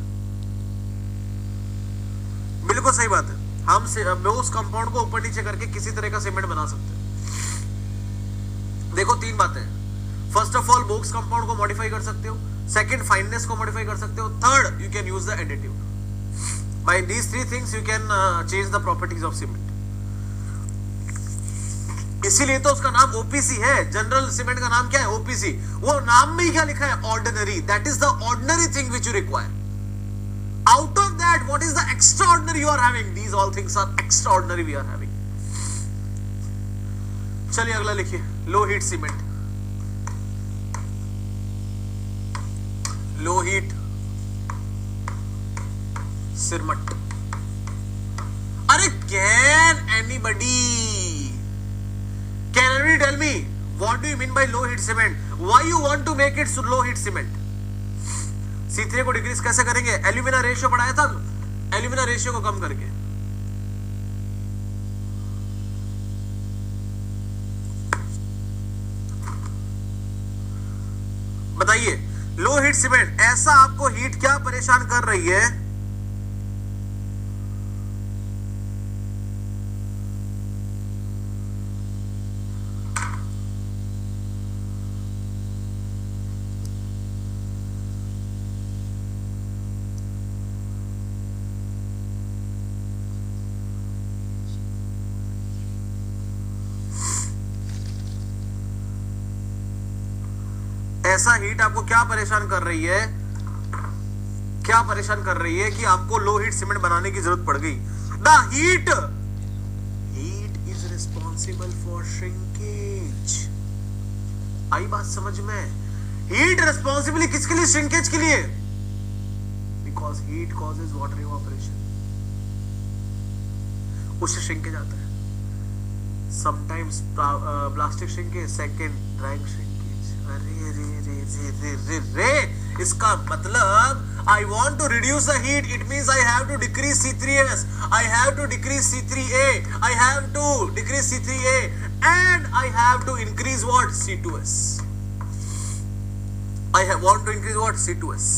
S1: बिल्कुल सही बात है. हम उस कंपाउंड को ऊपर नीचे करके किसी तरह का सीमेंट बना सकते हैं. देखो 3 बातें. First of all box compound को मॉडिफाई कर सकते हो. सेकंड फाइननेस को मॉडिफाई कर सकते हो. Third you can use the additive. By these 3 things you can change the properties of cement. इसीलिए तो उसका नाम ओपीसी है. जनरल सीमेंट का नाम क्या है? ओपीसी. वो नाम में ही क्या लिखा है? Ordinary. That is the ordinary thing which you require. Out of that, what is the extraordinary you are having? These all things are extraordinary we are having. चलिए अगला लिखिए. Low heat cement. Low heat cement. Can anybody tell me what do you mean by low heat cement? Why you want to make it low heat cement? C3 को decrease कैसे करेंगे? Alumina ratio बढ़ाया था, alumina ratio को कम करके। बताइए, लो heat cement, ऐसा आपको हीट क्या परेशान कर रही है? ऐसा हीट आपको क्या परेशान कर रही है? क्या परेशान कर रही है कि आपको लो हीट सीमेंट बनाने की जरूरत पड़ गई? The heat is responsible for shrinkage. आई बात समझ में? हीट रिस्पॉन्सिबल किसके लिए? श्रिंकेज के लिए। Because heat causes water evaporation, उससे श्रिंकेज आता है। Sometimes plastic shrinkage, second drawing shrinkage. अरे रे रे रे रे रे, इसका मतलब I want to reduce the heat. It means I have to decrease C3s, I have to decrease C3a, I have to decrease C3a, and I have to increase what? C2s. Want to increase what? C2s.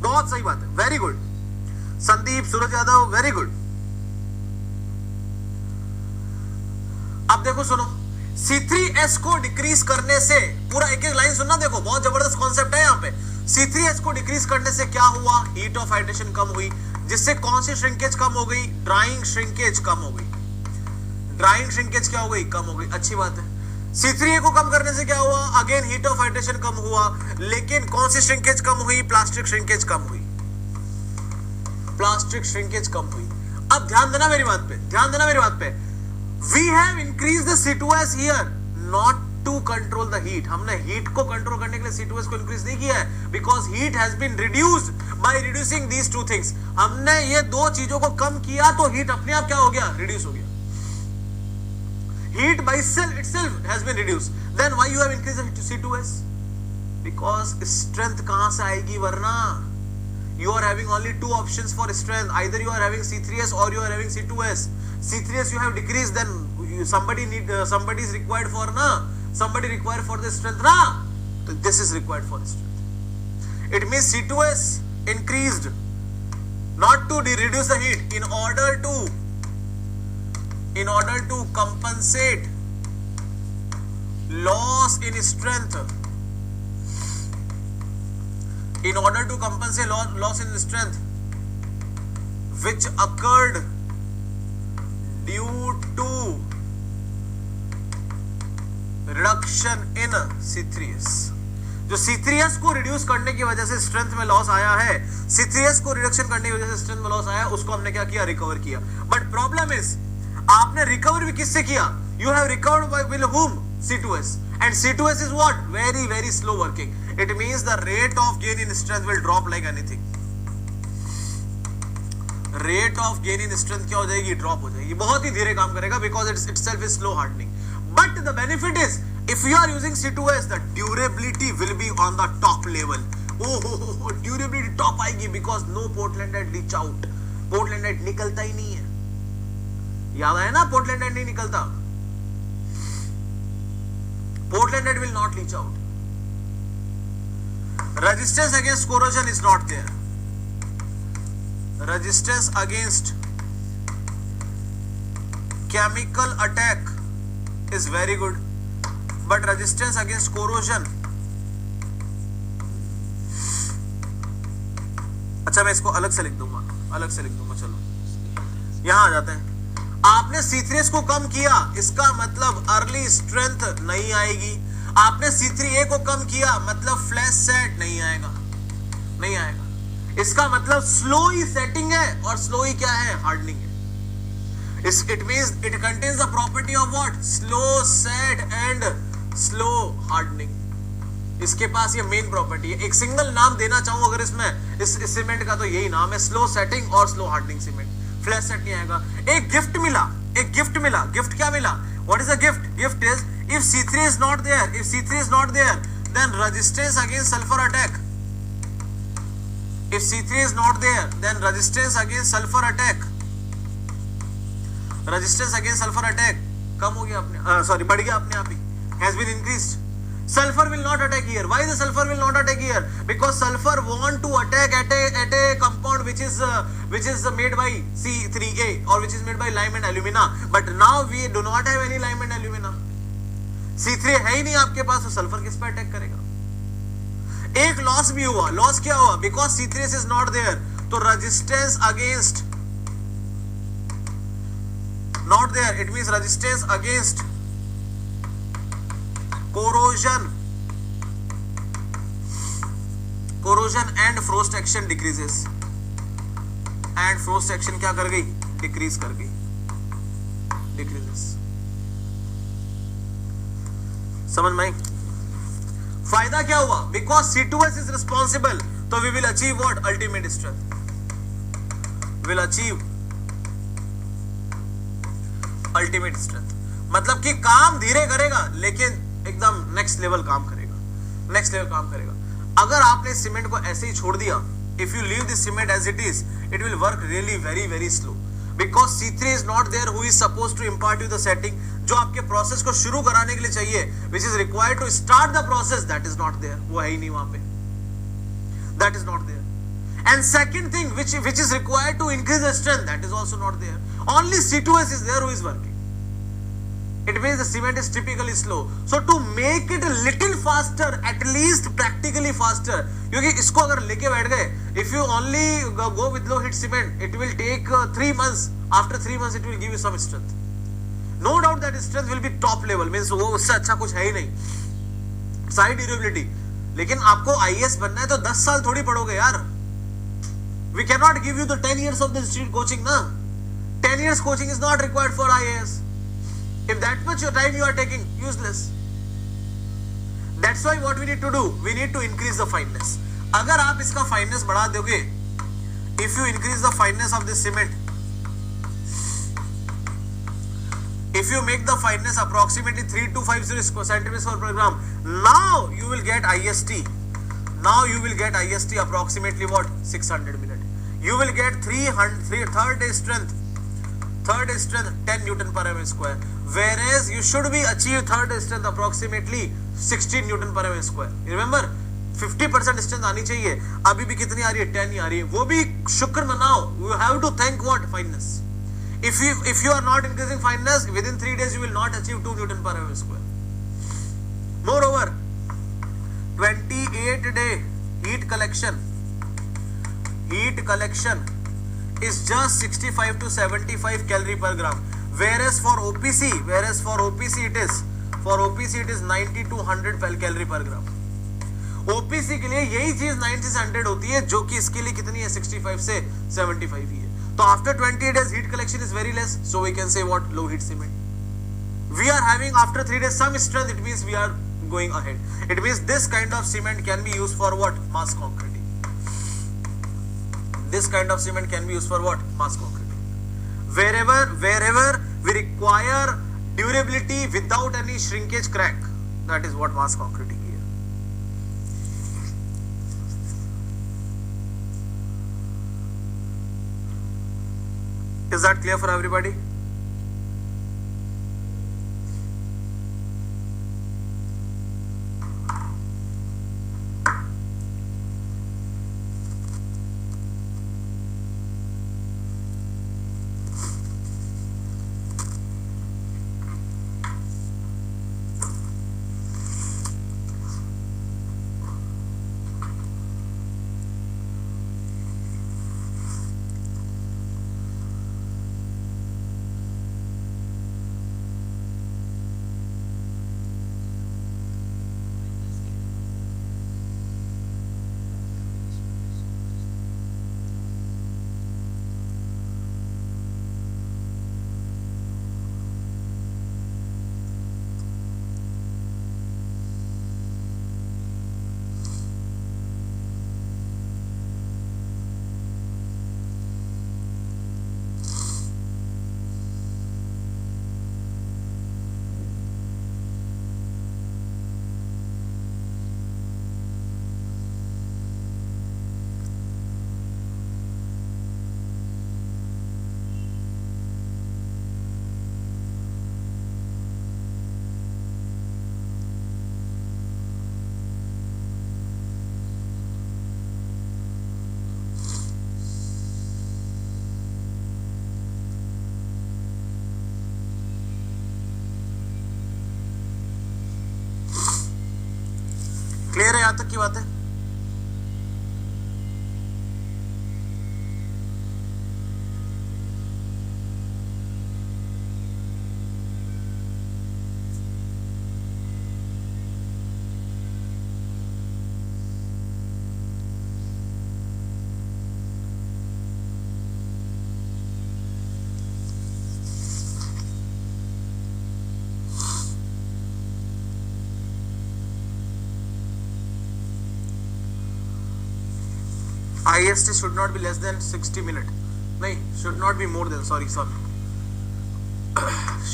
S1: बहुत सही बात है, very good Sandeep, Suraj Yadav, very good. अब देखो सुनो, C3s को decrease करने से, पूरा एक एक लाइन सुनना, देखो बहुत जबरदस्त कॉन्सेप्ट है यहाँ पे। C3s को डिक्रीज करने से क्या हुआ? हीट ऑफ हाइड्रेशन कम हुई, जिससे कौन सी श्रिंकेज कम हो गई? ड्राइंग श्रिंकेज कम हो गई। ड्राइंग श्रिंकेज क्या हो गई? कम हो गई, अच्छी बात है। C3a को कम करने से क्या हुआ? अगेन हीट ऑफ हाइड्रेशन कम हुआ, लेकिन कौन सी श्रिंकेज कम हुई? प्लास्टिक श्रिंकेज कम हुई। प्लास्टिक श्रिंकेज कम हुई। अब ध्यान देना मेरी बात पे, ध्यान देना मेरी बात पे। We have increased the C2s here not to control the heat. हमने हीट को कंट्रोल करने के लिए C2s को इंक्रीज नहीं किया है, because heat has been reduced by reducing these two things. हमने ये दो चीजों को कम किया तो हीट अपने आप क्या हो गया? रिड्यूस हो गया। Heat by itself has been reduced. Then why you have increased the C2s? Because strength कहां से आएगी? वरना you are having only two options for strength. Either you are having C3s or you are having C2s. C3s you have decreased, then somebody is required for somebody required for the strength so this is required for the strength. It means C2s increased not to reduce the heat, in order to compensate loss in strength, in order to compensate loss in strength which occurred due to reduction in C3s. जो C3s को reduce करने की वजह से strength में loss आया है, C3s को रिडक्शन करने की वजह से स्ट्रेंथ में लॉस आया, उसको हमने क्या किया? रिकवर किया। बट प्रॉब्लम इज, आपने रिकवर भी किससे किया? You have recovered by will whom? C2s. And C2s is what? Very very slow working. It means the rate of gain in strength will drop like anything. Rate of gain in strength क्या हो जाएगी? Drop हो जाएगी, बहुत ही धीरे काम करेगा, because it's itself is slow hardening. But the benefit is, if you are using C2s, the durability will be on the top level. ओहो, ड्यूरेबिलिटी टॉप आएगी, because no portlandite leach out. Portlandite निकलता ही नहीं है, याद आया ना? Portlandite नहीं निकलता, portlandite will not leach out. Resistance against corrosion is not there. Resistance against chemical attack is very good, but resistance against corrosion, अच्छा मैं इसको अलग से लिख दूंगा, चलो यहां आ जाते हैं। आपने C3s को कम किया, इसका मतलब अर्ली स्ट्रेंथ नहीं आएगी। आपने C3a को कम किया, मतलब फ्लैश सेट नहीं आएगा। इसका मतलब स्लो ही सेटिंग है, और स्लो ही क्या है? हार्डनिंग है। It means it contains the property of what? Slow set and slow hardening. इसके पास ये मेन प्रॉपर्टी है। एक सिंगल नाम देना चाहूं अगर इसमें इस सीमेंट का तो यही नाम है, स्लो सेटिंग और slow hardening cement. Flash set नहीं आएगा। एक गिफ्ट मिला, एक गिफ्ट मिला। गिफ्ट क्या मिला? What is the gift? Gift is if C3 is not there, if C3 is not there, then resistance against sulfur attack. If C3 is not there, then resistance against sulfur attack. Resistance against sulfur attack कम हो गया अपने, sorry बढ़ गया अपने आप ही, has been increased. Sulfur will not attack here. Why the sulfur will not attack here? Because sulfur want to attack at a compound which is made by C3A or which is made by lime and alumina. But now we do not have any lime and alumina. C3 है ही नहीं आपके पास, तो sulphur किस पे attack करेगा? एक loss भी हुआ। लॉस क्या हुआ? Because C3 is not there, तो resistance against not there, it means resistance against corrosion and frost action decreases. And frost action क्या कर गई? डिक्रीज कर गई, डिक्रीजेस। समझ में? फायदा क्या हुआ? बिकॉज C2S इज रिस्पॉन्सिबल, तो we will achieve what? Ultimate strength. Will achieve ultimate strength, मतलब कि काम धीरे करेगा लेकिन एकदम नेक्स्ट लेवल काम करेगा, नेक्स्ट लेवल काम करेगा। अगर आपने सीमेंट को ऐसे ही छोड़ दिया, if you leave this cement as it is, it will work really very very slow, because C3 is not there who is supposed to impart you the setting, जो आपके प्रोसेस को शुरू कराने के लिए चाहिए, which is required to start the process, that is not there. वो है ही नहीं वहां पे, that is not there. And second thing which is required to increase the strength, that is also not there. Only C2S is there who is working. It means the cement is typically slow. So to make it a little faster, at least practically faster, क्योंकि इसको अगर लेके बैठ गए, if you only go with low heat cement, it will take 3 months. After 3 months, it will give you some strength. No doubt that strength will be top level, means वो उससे अच्छा कुछ है ही नहीं। साइड ड्यूरेबिलिटी, लेकिन आपको IAS बनना है तो 10 साल थोड़ी पढ़ोगे यार। We cannot give you the 10 years of the street coaching ना। 10 years coaching is not required for IAS. If that much your time you are taking, useless. That's why what we need to do, we need to increase the fineness. अगर आप इसका fineness बढ़ा दोगे, if you increase the fineness of this cement, if you make the fineness approximately 3250 centimeters per gram, now you will get IST. Now you will get IST approximately what? 600 minute. You will get 300 third day strength 10 Newton per mm square. Whereas you should be achieve third day strength approximately 16 Newton per mm square. Remember 50% strength आनी चाहिए। अभी भी कितनी आ रही है? 10 ही आ रही है। वो भी शुक्र मनाओ। You have to thank what? Fineness. If you are not increasing fineness, within 3 days you will not achieve 2 Newton per mm square. Moreover, 28 day heat collection is just 65 to 75 calorie per gram, whereas for OPC it is 90 to 100 calorie per gram. OPC के लिए यही चीज 90 से 100 होती है, जो कि इसके लिए कितनी है? 65 से 75 ही है। तो after 20 days heat collection is very less, so we can say what? Low heat cement. We are having after 3 days some strength, it means we are going ahead. It means this kind of cement can be used for what? Mass concreting. This kind of cement can be used for what? Mass concreting. Wherever we require durability without any shrinkage crack, that is what mass concreting here. Is that clear for everybody? Clear है यहां तक की बात है? IST should not be less than 60 minute. नहीं, should not be more than, sorry,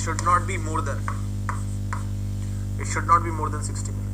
S1: should not be more than, it should not be more than 60 minute.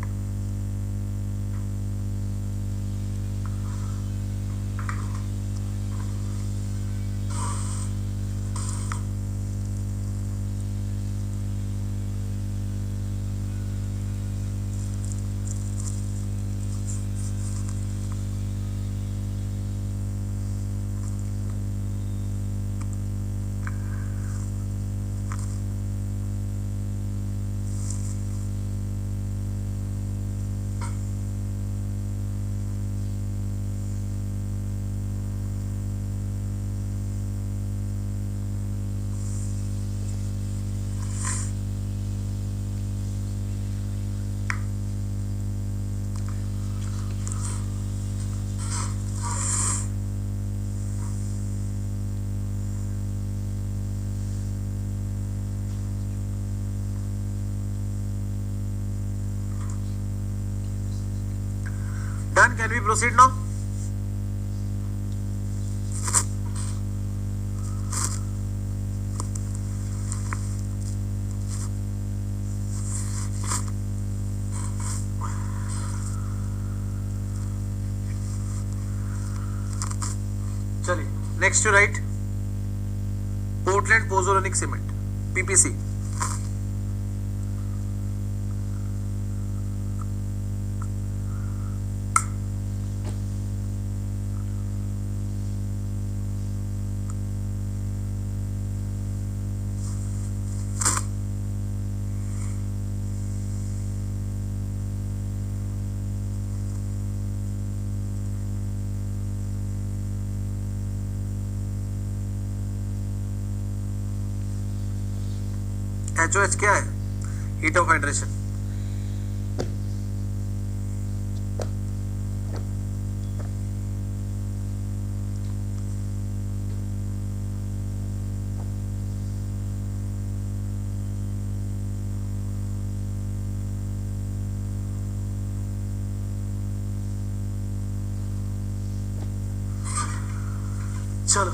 S1: Done. Can we proceed now? चलिए, next to write Portland Pozzolanic Cement, PPC. HOH क्या है? Heat of hydration. चलो,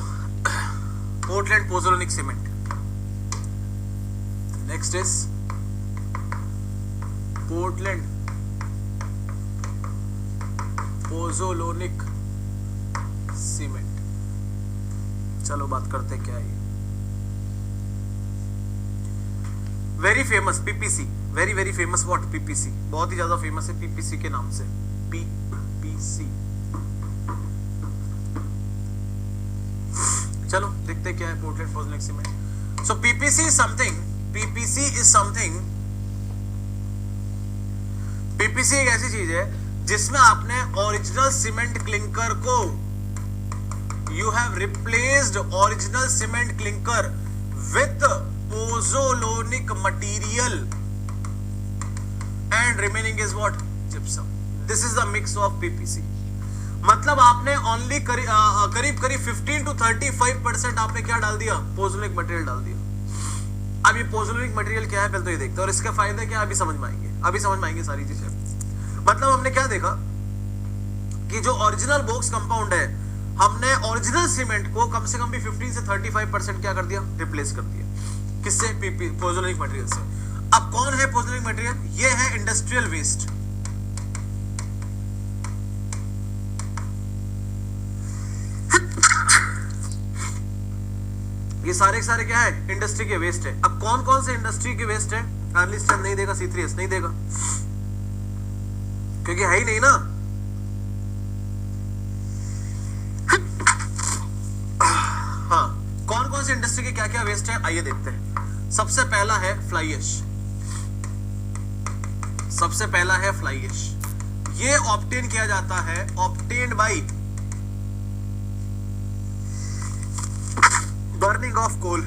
S1: Portland pozzolanic cement. Next is Portland Pozzolanic Cement. चलो बात करते क्या है. Very famous PPC, very very famous. What? PPC. बहुत ही ज्यादा फेमस है PPC के नाम से. PPC. चलो देखते क्या है Portland pozzolanic cement. So PPC is something. PPC एक ऐसी चीज है जिसमें आपने ओरिजिनल सीमेंट क्लिंकर को, you have replaced original cement clinker with pozzolanic material and remaining is what? Gypsum. This is the mix of PPC. मतलब आपने only करीब 15 to 35% आपने क्या डाल दिया? पोज़ोलानिक मटेरियल डाल दिया. अब ये पोज़ोलानिक मटेरियल क्या है पहले तो ये देखते हैं, और इसके फायदे क्या है अभी समझ में आएंगे सारी चीजें. मतलब हमने क्या देखा कि जो ओरिजिनल बॉक्स कंपाउंड है, हमने ओरिजिनल सीमेंट को कम से कम भी 15 से 35% क्या कर दिया? रिप्लेस कर दिया. किससे? पोज़ोलानिक मटेरियल से. अब कौन है पोज़ोलानिक मटेरियल? ये है इंडस्ट्रियल वेस्ट. ये सारे क्या है? इंडस्ट्री के वेस्ट है. अब कौन कौन से इंडस्ट्री के वेस्ट है? अर्लिस्ट नहीं देगा, C3S नहीं देगा, क्योंकि है ही नहीं ना. हाँ, कौन कौन से इंडस्ट्री के क्या क्या वेस्ट है आइए देखते हैं. सबसे पहला है फ्लाई ऐश. ये ऑब्टेन किया जाता है, obtained by burning of coal.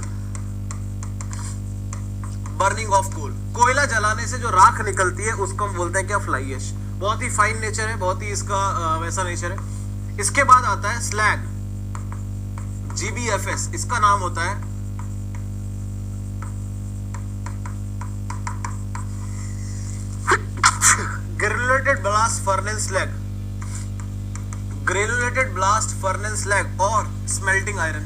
S1: Burning of coal, कोयला जलाने से जो राख निकलती है उसको हम बोलते हैं क्या, फ्लाई ऐश। बहुत ही फाइन नेचर है, बहुत ही इसका वैसा नेचर है। इसके बाद आता है स्लैग, GBFS, इसका नाम होता है granulated blast furnace slag, granulated blast furnace slag और smelting iron.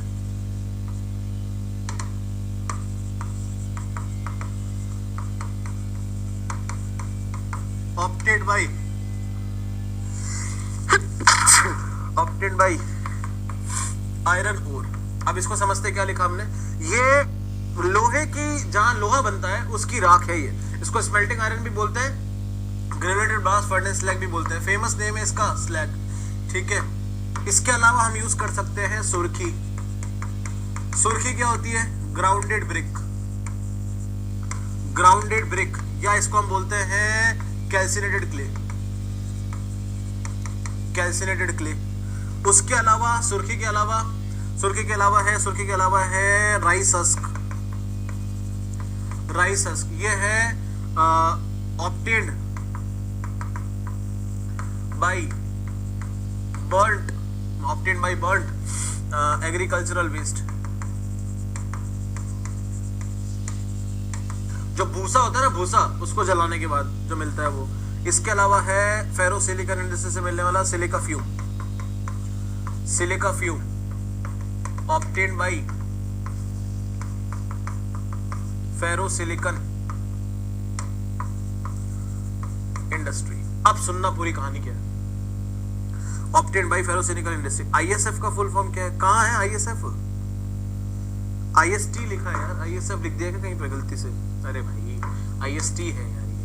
S1: Obtained by iron ore. अब इसको समझते क्या लिखा हमने, ये लोहे की, जहां लोहा बनता है उसकी राख है ये। इसको स्मेल्टिंग आयरन भी बोलते हैं, ग्रेनुलेटेड ब्लास्ट फर्नेस स्लैग भी बोलते हैं। फेमस नेम है इसका स्लैग, ठीक है। इसके अलावा हम यूज कर सकते हैं सुर्खी। सुर्खी क्या होती है, ग्राउंडेड ब्रिक, ग्राउंडेड ब्रिक, या इसको हम बोलते हैं कैल्सिनेटेड क्ले, कैल्सिनेटेड क्ले। उसके अलावा सुर्खी के अलावा है राइस हस्क, राइस हस्क ये है obtained by burnt, obtained by burnt agricultural waste. जो भूसा होता है ना, भूसा, उसको जलाने के बाद जो मिलता है वो। इसके अलावा है फेरोसिलिकन इंडस्ट्री से मिलने वाला silica fume, silica fume obtained by ferrosilicon industry. अब सुनना पूरी कहानी क्या है। Obtained by ferrosilicon industry. ISF का फुल फॉर्म क्या है, कहां है ISF, IST लिखा है यार, ISF लिख दिया क्या कहीं पे गलती से, अरे भाई IST है यार ये।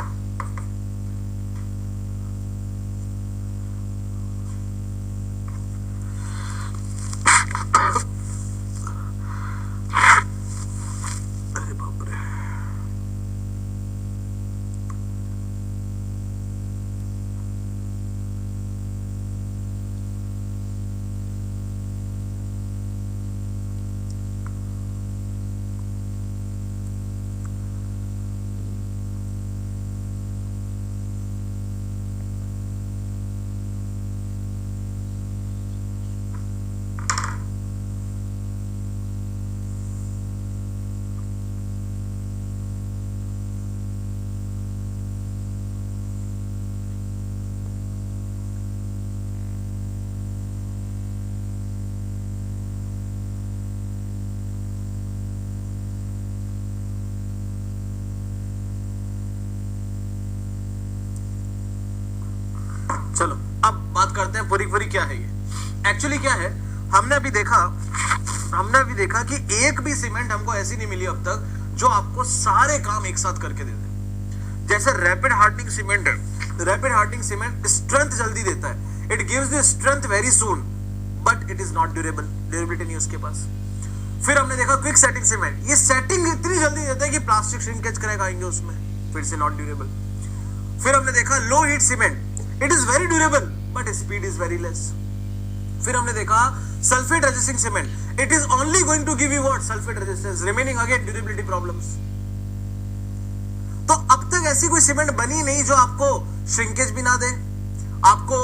S1: अरे बाप रे, चलो अब बात करते हैं पूरी पूरी क्या है ये। एक्चुअली क्या है, हमने अभी देखा कि एक भी सीमेंट हमको ऐसी नहीं मिली अब तक जो आपको सारे काम एक साथ करके दे दे। जैसे रैपिड हार्डनिंग सीमेंट है, रैपिड हार्डनिंग सीमेंट स्ट्रेंथ जल्दी देता है, it gives the strength very soon, but it is not durable, durability नहीं उसके पास। फिर हमने देखा क्विक सेटिंग सीमेंट, ये सेटिंग इतनी जल्दी देता है कि प्लास्टिक श्रिंकेज क्रैक आएंगे उसमें, फिर से नॉट ड्यूरेबल। फिर हमने देखा low heat cement, it is very durable but speed is very less. फिर हमने देखा sulphate resisting cement, it is only going to give you what, sulphate resistance, remaining again durability problems. तो अब तक ऐसी कोई सीमेंट बनी नहीं जो आपको श्रिंकेज भी ना दे, आपको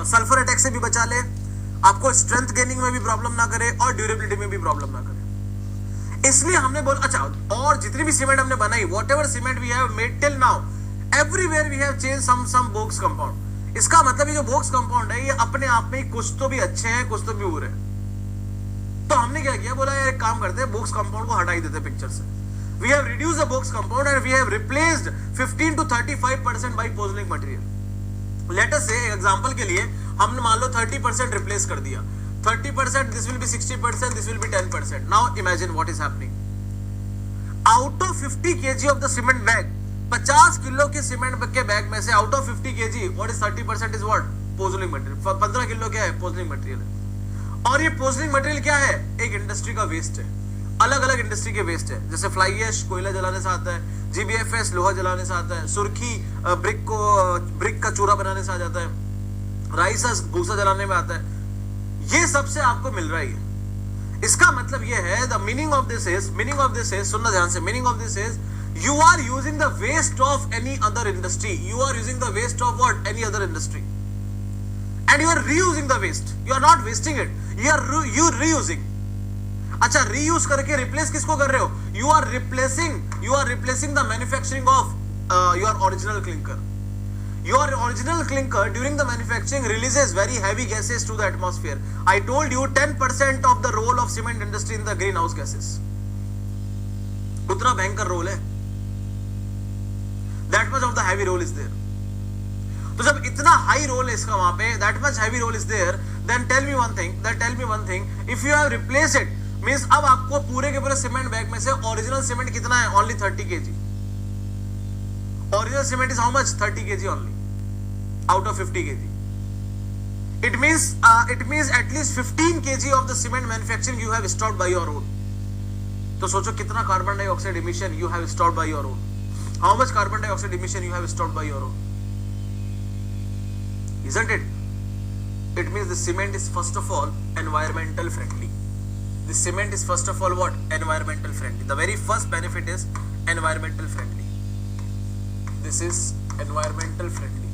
S1: सल्फर अटैक से भी बचा ले, आपको स्ट्रेंथ गेनिंग में भी प्रॉब्लम ना करे और ड्यूरेबिलिटी में भी प्रॉब्लम ना करे। इसलिए हमने बोला अच्छा, और जितनी भी सीमेंट हमने बनाई, whatever cement we have made till now, everywhere we have change some Bogue's compound. इसका मतलब ये जो बोक्स कंपाउंड है ये अपने आप में कुछ तो भी अच्छे हैं, कुछ तो भी बुरे हैं। तो हमने क्या किया, बोला यार एक काम करते हैं, बोक्स कंपाउंड को हटा ही देते पिक्चर से। We have reduced the Bogue compound and we have replaced 15 to 35% by pozzolanic material. Let us say example के लिए हमने मान लो 30% रिप्लेस कर दिया, 30%, this will be 60%, this will be 10%। Now imagine what is happening. Out of 50 kg of the cement bag, 50 kilo के cement के bag में से out of 50 kg what is 30% is what, pozzolanic material. 15 kilo क्या है, पोजलिंग material है। और ये पोजलिंग material क्या है, एक इंडस्ट्री का वेस्ट है, अलग अलग इंडस्ट्री के वेस्ट है। जैसे फ्लाई ऐश कोयला जलाने से आता है, GBFS लोहा जलाने से आता है, सुर्खी ब्रिक का चूरा बनाने से आ जाता है, राइसस भूसा जलाने में आता है। ये सबसे आपको मिल रहा है। इसका मतलब ये है, the meaning of this is, सुनना ध्यान से, meaning of this is you are using the waste of any other industry, you are using the waste of what, any other industry, and you are reusing the waste, you are not wasting it, you are reusing। अच्छा, reuse करके replace किसको कर रहे हो? you are replacing the manufacturing of your original clinker। your original clinker during the manufacturing releases very heavy gases to the atmosphere। I told you 10% of the role of cement industry in the greenhouse gases, उतना भयंकर role है, that much of the heavy role is there। तो जब इतना high role है इसका वहां पे, that much heavy role is there, then tell me one thing, if you have replaced it means अब आपको पूरे के पूरे सीमेंट बैग में से ओरिजिनल सीमेंट कितना है? only 30 kg। original cement is how much? 30 kg only out of 50 kg। it means at least 15 kg of the cement manufacturing you have stopped by your own। तो सोचो कितना carbon dioxide emission you have stopped by your own, how much carbon dioxide emission you have stopped by your own, isn't it? It means the cement is first of all environmental friendly। The cement is first of all what? Environmental friendly। The very first benefit is environmental friendly। This is environmental friendly,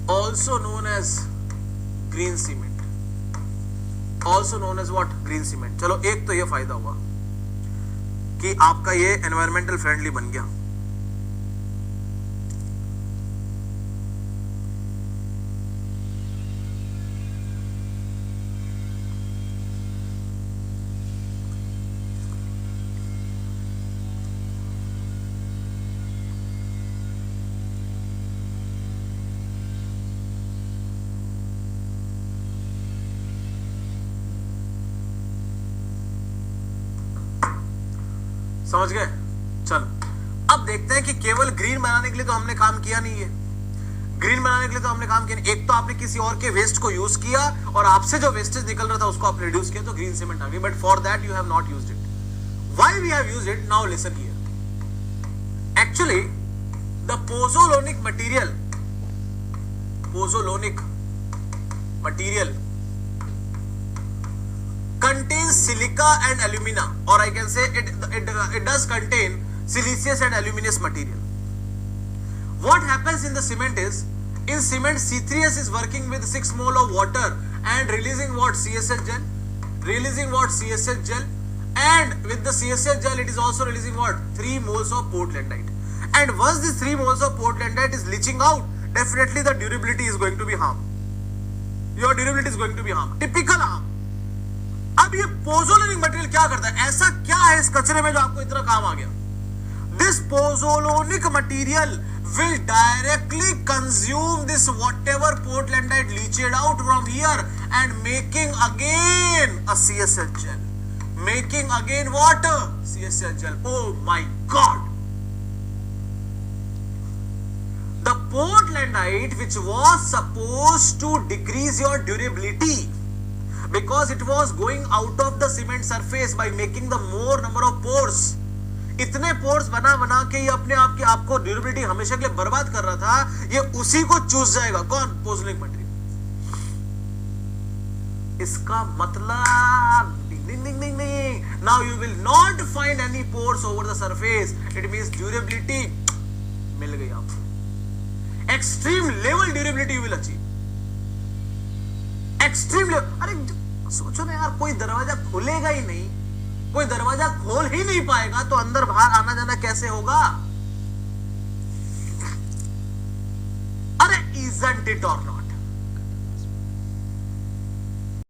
S1: also known as green cement, also known as what? Green cement। चलो, एक तो ये फायदा हुआ कि आपका ये environmental friendly बन गया। समझ गए? चलो, अब देखते हैं कि केवल ग्रीन बनाने के लिए तो हमने काम किया नहीं है। ग्रीन बनाने के लिए तो हमने काम किया नहीं। एक तो आपने किसी और के वेस्ट को यूज किया और आपसे जो वेस्टेज निकल रहा था उसको आपने रिड्यूस किया, तो ग्रीन सीमेंट आ गई। But for that you have not used it. Why we have used it? Now listen here. Actually the pozzolanic material contains silica and alumina, or I can say it does contain siliceous and aluminous material। What happens in the cement is, in cement C3S is working with 6 mole of water and releasing what? CSH gel, and with the CSH gel it is also releasing what? 3 moles of portlandite, and once this 3 moles of portlandite is leaching out, definitely the durability is going to be harm, your durability is going to be harm, typical harm। अब ये पोजोलोनिक material क्या करता है? ऐसा क्या है इस कचरे में जो आपको इतना काम आ गया? This pozzolanic material will directly consume this whatever portlandite leached out from here and making again a CSH gel, making again what? CSH gel। oh my god, the portlandite which was supposed to decrease your durability because it was going out of the cement surface by making the more number of pores, इतने pores बना के ये अपने आप की आपको durability हमेशा के लिए बर्बाद कर रहा था, ये उसी को चूस जाएगा। कौन? Pozzolanic material. इसका मतलब नहीं, now you will not find any pores over the surface, it means durability मिल गई आपको, extreme level durability you will achieve, extreme level. अरे सोचो ना यार, कोई दरवाजा खुलेगा ही नहीं, कोई दरवाजा खोल ही नहीं पाएगा तो अंदर बाहर आना जाना कैसे होगा? अरे isn't it or not?